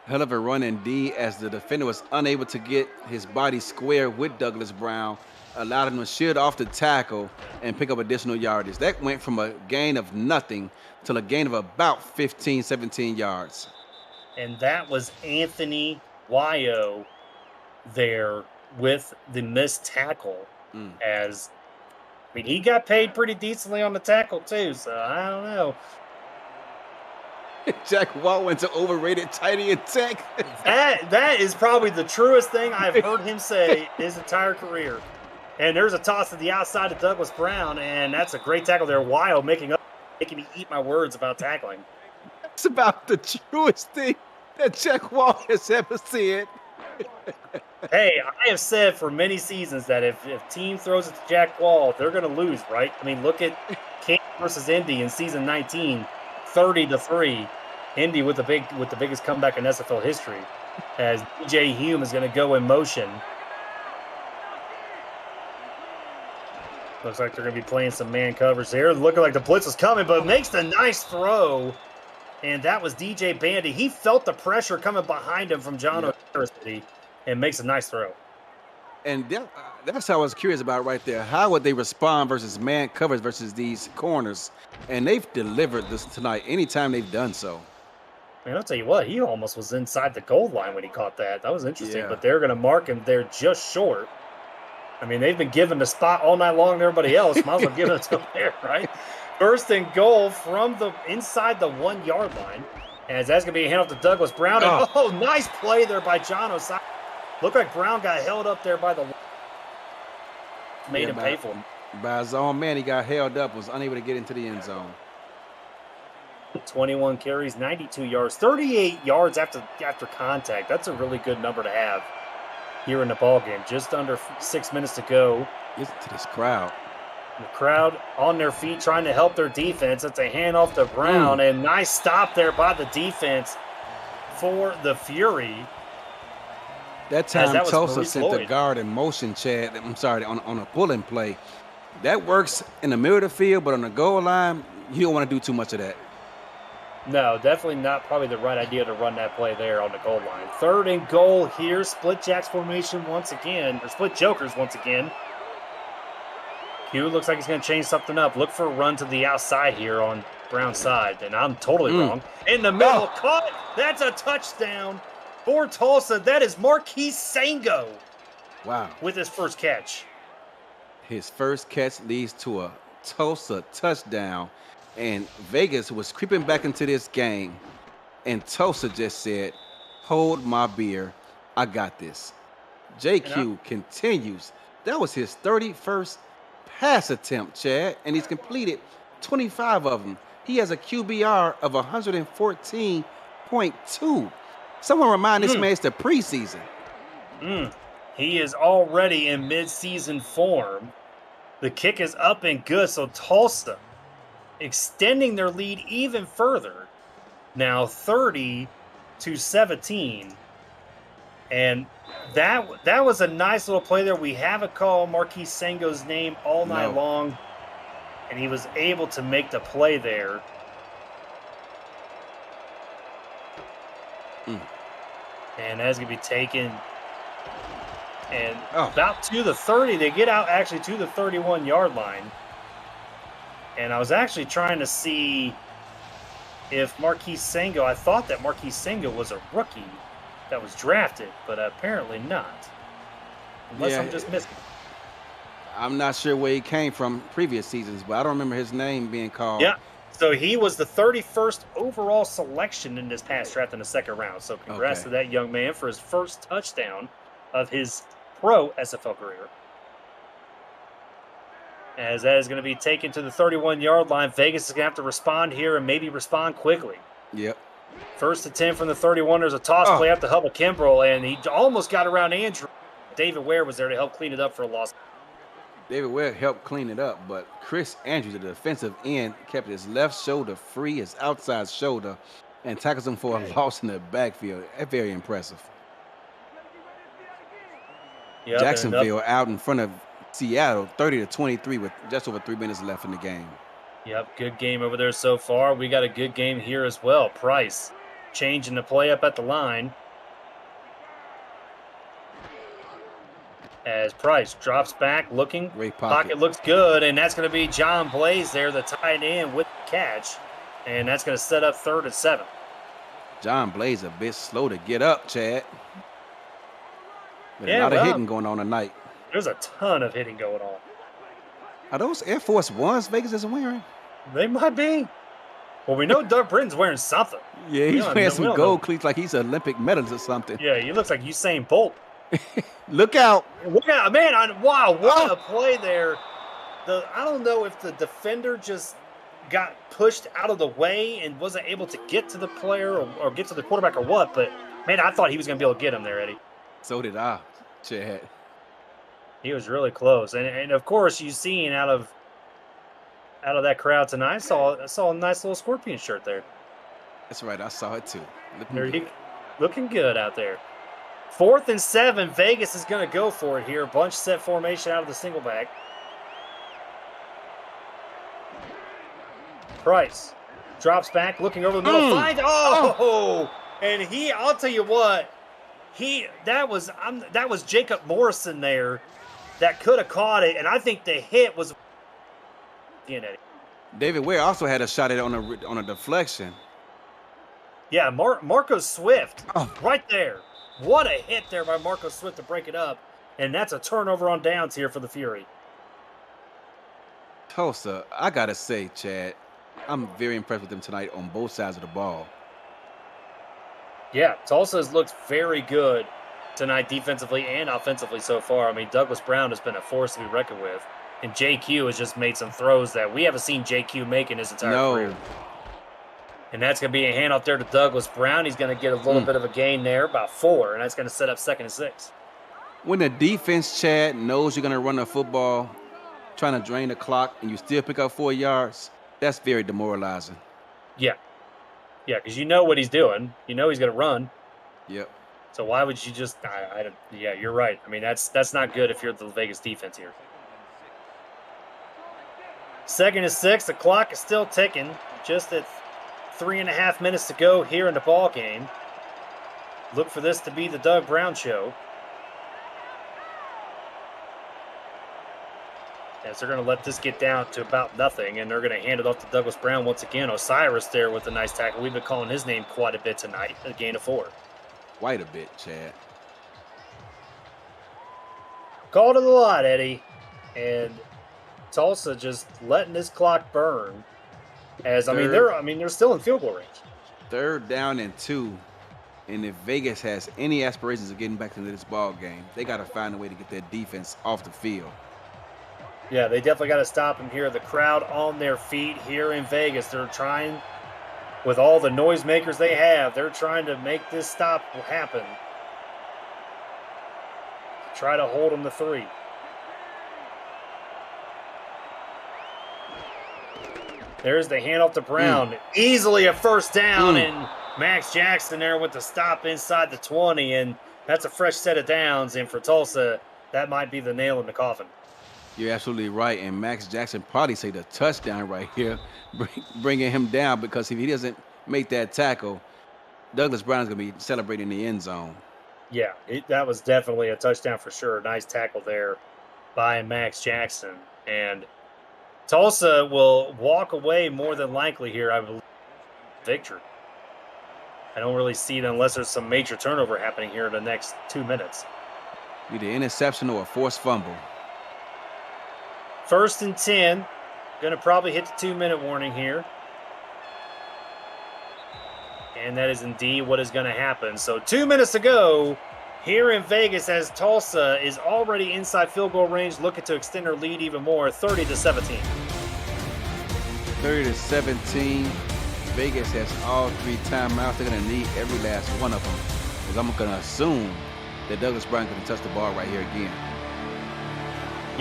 hell of a run indeed, as the defender was unable to get his body square with Douglas Brown, allowed him to shield off the tackle and pick up additional yardage. That went from a gain of nothing to a gain of about 15, 17 yards. And that was Anthony Wyo there with the missed tackle. As I mean, he got paid pretty decently on the tackle too, so I don't know. Jack Wall went to overrated tight end tech. That is probably the truest thing I've heard him say his entire career. And there's a toss to the outside to Douglas Brown, and that's a great tackle there. Wild making me eat my words about tackling. It's about the truest thing that Jack Wall has ever said. Hey, I have said for many seasons that if team throws it to Jack Wall, they're going to lose, right? I mean, look at Kansas versus Indy in season 19, 30-3. Indy with the biggest comeback in SFL history, as DJ Hume is going to go in motion. Looks like they're going to be playing some man covers there. Looking like the blitz is coming, but makes the nice throw. And that was DJ Bandy. He felt the pressure coming behind him from John O'Hara, and makes a nice throw. And that's how I was curious about right there. How would they respond versus man coverage versus these corners? And they've delivered this tonight anytime they've done so. Man, I'll tell you what, he almost was inside the goal line when he caught that. That was interesting, Yeah. but they're going to mark him there just short. I mean, they've been given the spot all night long to everybody else. Might as well give it to them there, right? First and goal from the inside the 1-yard line. As that's going to be a handoff to Douglas Brown. And, nice play there by John Osai. Looked like Brown got held up there by the made him pay for him. By his own man, he got held up, was unable to get into the end zone. 21 carries, 92 yards, 38 yards after contact. That's a really good number to have here in the ball game. Just under 6 minutes to go. Listen to this crowd. The crowd on their feet trying to help their defense. It's a handoff to Brown, and nice stop there by the defense for the Fury. That time that was Tulsa Maurice sent the Lloyd. guard in motion, Chad. I'm sorry, on a pulling play. That works in the middle of the field, but on the goal line, you don't want to do too much of that. No, definitely not probably the right idea to run that play there on the goal line. Third and goal here. Split jacks formation once again, or split jokers once again. Q looks like he's going to change something up. Look for a run to the outside here on Brown's side, and I'm totally wrong. In the middle, caught. That's a touchdown for Tulsa. That is Marquise Sango. Wow. With his first catch. His first catch leads to a Tulsa touchdown, and Vegas was creeping back into this game, and Tulsa just said, hold my beer, I got this. JQ continues. That was his 31st pass attempt, Chad, and he's completed 25 of them. He has a QBR of 114.2. Someone remind this man it's the preseason. He is already in mid-season form. The kick is up and good, so Tulsa extending their lead even further. Now 30-17. And that was a nice little play there. We haven't called Marquise Sango's name all night long, and he was able to make the play there. And that's going to be taken. And about to the 30, they get out actually to the 31-yard line. And I was actually trying to see if Marquise Sango, I thought that Marquise Sango was a rookie that was drafted, but apparently not. Unless I'm just missing. I'm not sure where he came from previous seasons, but I don't remember his name being called. Yeah. So he was the 31st overall selection in this past draft in the second round. So congrats to that young man for his first touchdown of his pro SFL career. As that is going to be taken to the 31-yard line. Vegas is going to have to respond here and maybe respond quickly. Yep. First and 10 from the 31. There's a toss play out to Hubba Kimbrell, and he almost got around Andrew. David Ware was there to help clean it up for a loss. David Ware helped clean it up, but Chris Andrews, the defensive end, kept his left shoulder free, his outside shoulder, and tackles him for a loss in the backfield. That's very impressive. Yep, Jacksonville out in front of Seattle, 30-23 with just over 3 minutes left in the game. Yep, good game over there so far. We got a good game here as well. Price changing the play up at the line. As Price drops back, looking. Great Pocket looks good, and that's going to be John Blaze there, the tight end with the catch. And that's going to set up 3rd and 7. John Blaze a bit slow to get up, Chad. But Yeah, a lot of hitting going on tonight. There's a ton of hitting going on. Are those Air Force Ones Vegas is wearing? They might be. Well, we know Doug Britton's wearing something. Yeah, he's wearing some gold cleats like he's an Olympic medalist or something. Yeah, he looks like Usain Bolt. Look out. Look out, man. Wow, what a play there. I don't know if the defender just got pushed out of the way and wasn't able to get to the player or get to the quarterback or what, but, man, I thought he was going to be able to get him there, Eddie. So did I, Chad. He was really close. And of course, you've seen out of that crowd tonight, I saw a nice little Scorpion shirt there. That's right. I saw it too. Looking good out there. 4th and 7. Vegas is going to go for it here. Bunch set formation out of the single back. Price drops back, looking over the middle. Finds, and I'll tell you what, that was Jacob Morrison there that could have caught it, and I think the hit was. David Ware also had a shot at it on a deflection. Yeah, Marco Swift, right there. What a hit there by Marco Swift to break it up, and that's a turnover on downs here for the Fury. Tulsa, I gotta say, Chad, I'm very impressed with them tonight on both sides of the ball. Yeah, Tulsa has looked very good tonight defensively and offensively so far. I mean, Douglas Brown has been a force to be reckoned with. And JQ has just made some throws that we haven't seen JQ make in his entire career. And that's going to be a handoff there to Douglas Brown. He's going to get a little bit of a gain there, about 4, and that's going to set up 2nd and 6. When the defense, Chad, knows you're going to run the football, trying to drain the clock, and you still pick up 4 yards, that's very demoralizing. Yeah. Yeah, because you know what he's doing. You know he's going to run. Yep. So why would you just yeah, you're right. I mean, that's not good if you're the Vegas defense here. 2nd and 6. The clock is still ticking. Just at 3.5 minutes to go here in the ball game. Look for this to be the Doug Brown show. As they're going to let this get down to about nothing, and they're going to hand it off to Douglas Brown once again. Osiris there with a nice tackle. We've been calling his name quite a bit tonight. A gain of 4. Quite a bit, Chad. Called it a lot, Eddie. And Tulsa just letting this clock burn. As they're still in field goal range. 3rd down and 2. And if Vegas has any aspirations of getting back into this ball game, they got to find a way to get their defense off the field. Yeah, they definitely got to stop him here. The crowd on their feet here in Vegas. They're trying, with all the noisemakers they have, they're trying to make this stop happen. Try to hold them to 3. There's the handoff to Brown. Easily a 1st down, and Max Jackson there with the stop inside the 20, and that's a fresh set of downs. And for Tulsa, that might be the nail in the coffin. You're absolutely right, and Max Jackson probably saved a touchdown right here, bringing him down, because if he doesn't make that tackle, Douglas Brown's going to be celebrating the end zone. Yeah, that was definitely a touchdown for sure. Nice tackle there by Max Jackson. And Tulsa will walk away more than likely here, I believe, victory. I don't really see it unless there's some major turnover happening here in the next 2 minutes. Either interception or a forced fumble. 1st and 10. Going to probably hit the 2-minute warning here. And that is indeed what is going to happen. So 2 minutes to go here in Vegas as Tulsa is already inside field goal range, looking to extend their lead even more, 30-17. 30-17. Vegas has all 3 timeouts. They're going to need every last one of them, because I'm going to assume that Douglas Brown can touch the ball right here again.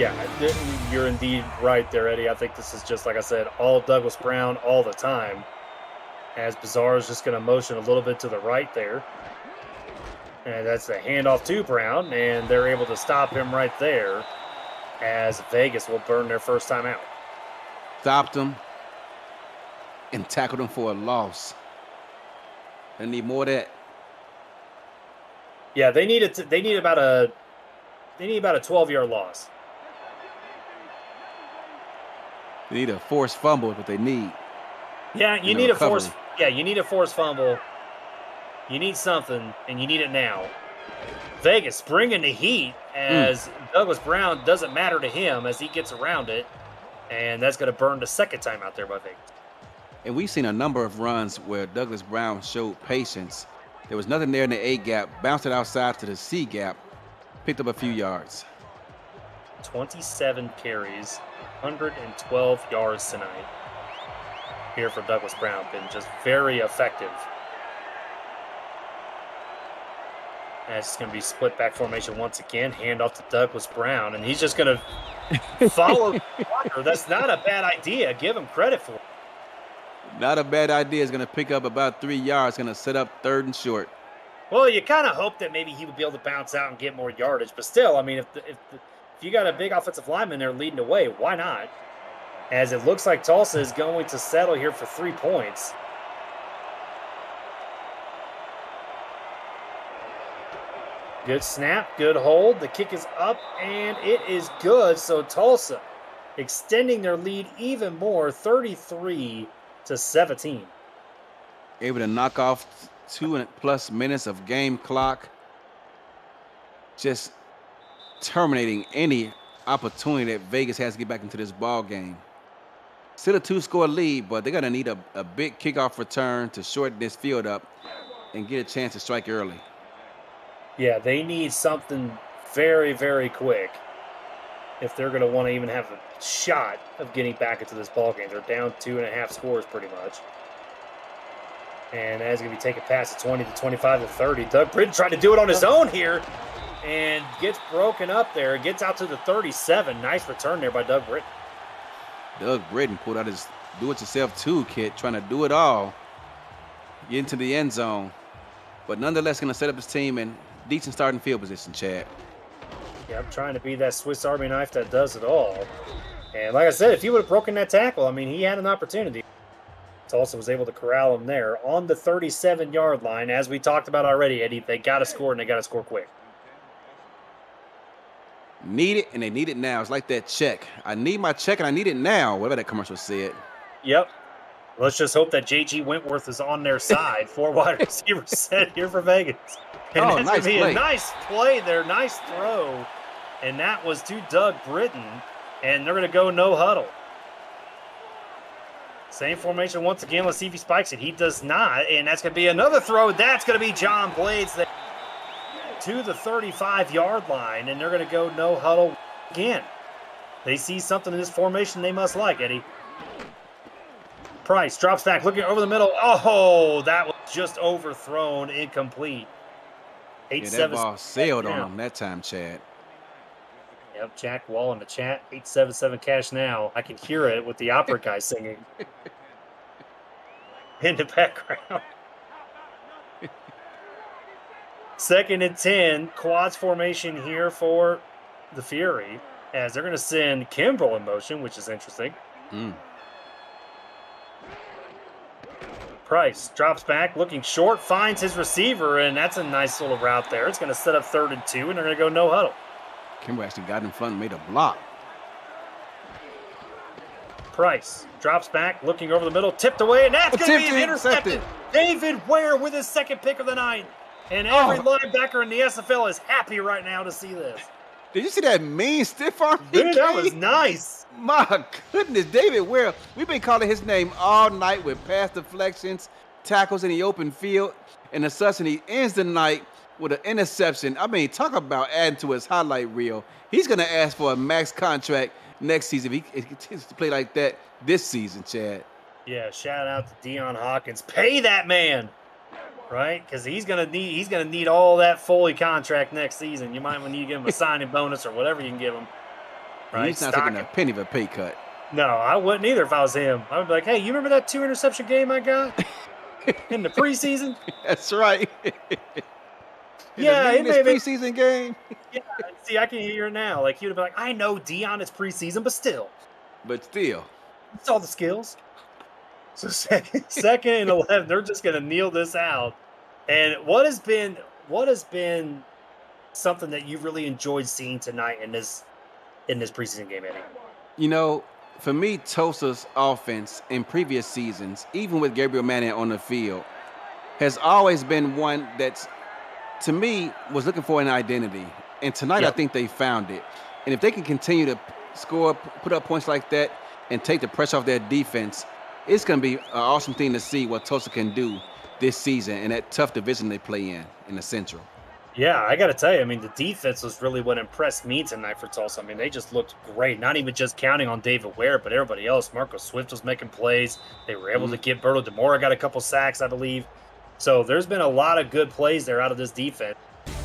Yeah, you're indeed right there, Eddie. I think this is just, like I said, all Douglas Brown all the time. As Bizarre is just going to motion a little bit to the right there. And that's the handoff to Brown, and they're able to stop him right there as Vegas will burn their first time out. Stopped him and tackled him for a loss. They need more of that. Yeah, they need about a 12-yard loss. They need a forced fumble is what they need. Yeah, you need a forced fumble. You need something, and you need it now. Vegas bringing the heat as Douglas Brown doesn't matter to him as he gets around it, and that's going to burn the second time out there by Vegas. And we've seen a number of runs where Douglas Brown showed patience. There was nothing there in the A gap, bounced it outside to the C gap, picked up a few yards. 27 carries, 112 yards tonight. Here for Douglas Brown, been just very effective. And it's going to be split back formation once again. Hand off to Douglas Brown, and he's just going to follow the blocker. That's not a bad idea. Give him credit for it. Not a bad idea. He's going to pick up about 3 yards. Going to set up 3rd and short. Well, you kind of hope that maybe he would be able to bounce out and get more yardage. But still, I mean, if you got a big offensive lineman there leading the way, why not? As it looks like Tulsa is going to settle here for 3 points. Good snap, good hold. The kick is up, and it is good. So Tulsa extending their lead even more, 33-17. Able to knock off 2+ minutes of game clock. Just terminating any opportunity that Vegas has to get back into this ball game. Still a 2-score lead, but they're going to need a big kickoff return to shorten this field up and get a chance to strike early. Yeah, they need something very, very quick if they're going to want to even have a shot of getting back into this ball game. They're down 2.5 scores pretty much. And that's going to be taken past the 20 to 25 to 30. Doug Britton tried to do it on his own here and gets broken up there. Gets out to the 37. Nice return there by Doug Britton. Doug Britton pulled out his do-it-yourself toolkit, trying to do it all, get into the end zone. But nonetheless, going to set up his team in decent starting field position, Chad. Yeah, I'm trying to be that Swiss Army knife that does it all. And like I said, if he would have broken that tackle, I mean, he had an opportunity. Tulsa was able to corral him there on the 37-yard line. As we talked about already, Eddie, they got to score, and they got to score quick. Need it, and they need it now. It's like that check. I need my check, and I need it now. Whatever that commercial said. Yep. Let's just hope that J.G. Wentworth is on their side. 4 wide receivers set here for Vegas. And that's nice play. A nice play there, nice throw. And that was to Doug Britton. And they're going to go no huddle. Same formation once again. Let's see if he spikes it. He does not. And that's going to be another throw. That's going to be John Blades there to the 35-yard line. And they're going to go no huddle again. They see something in this formation they must like, Eddie. Price drops back, looking over the middle. Oh, that was just overthrown, incomplete. That ball sailed on him that time, Chad. Yep, Jack Wall in the chat. 877 cash now. I can hear it with the opera guy singing in the background. 2nd and 10, quads formation here for the Fury, as they're going to send Kimbrell in motion, which is interesting. Price drops back, looking short, finds his receiver, and that's a nice little route there. It's going to set up 3rd and 2, and they're going to go no huddle. Kimbrell actually got in front and made a block. Price drops back, looking over the middle, tipped away, and that's going to be intercepted. David Ware with his 2nd pick of the night. And every linebacker in the SFL is happy right now to see this. Did you see that mean stiff arm? Dude, that was nice. My goodness, David Ware. We've been calling his name all night with pass deflections, tackles in the open field, and and he ends the night with an interception. I mean, talk about adding to his highlight reel. He's going to ask for a max contract next season if he continues to play like that this season, Chad. Yeah, shout out to Deion Hawkins. Pay that man, right? Because he's gonna need all that Foley contract next season. You might need to give him a signing bonus or whatever you can give him. right? He's not taking a penny of a pay cut. No, I wouldn't either if I was him. I would be like, hey, you remember that 2-interception game I got in the preseason? That's right. Yeah, it may be. Preseason game. Yeah, see, I can hear it now. Like, he would be like, I know, Dion, it's preseason, but still. But still. It's all the skills. So second and 11, they're just going to kneel this out. And what has been something that you really enjoyed seeing tonight in this preseason game, Eddie? You know, for me, Tulsa's offense in previous seasons, even with Gabriel Manning on the field, has always been one that's, to me, was looking for an identity. And tonight, I think they found it. And if they can continue to score, put up points like that, and take the pressure off their defense, it's going to be an awesome thing to see what Tulsa can do this season in that tough division they play in the Central. Yeah, I got to tell you, I mean, the defense was really what impressed me tonight for Tulsa. I mean, they just looked great, not even just counting on David Ware, but everybody else. Marco Swift was making plays. They were able to get Berto DeMora got a couple sacks, I believe. So there's been a lot of good plays there out of this defense.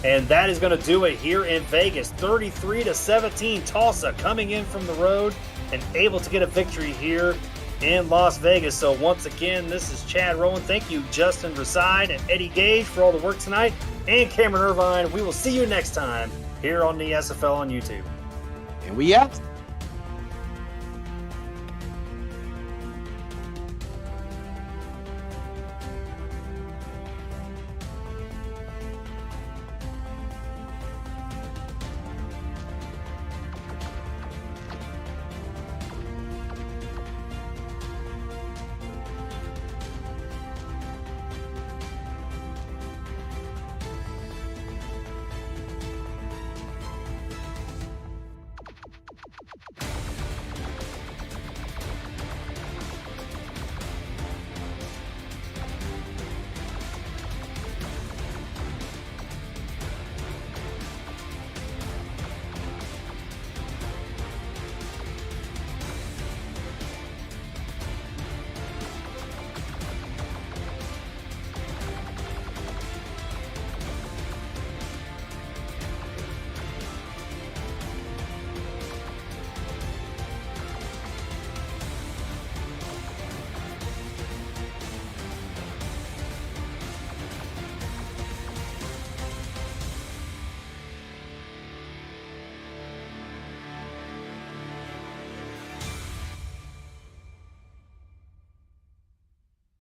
And that is going to do it here in Vegas. 33-17, Tulsa coming in from the road and able to get a victory here in Las Vegas. So once again, this is Chad Rowland. Thank you, Justin Reside and Eddie Gage, for all the work tonight, and Cameron Irvine. We will see you next time here on the SFL on YouTube. And we out.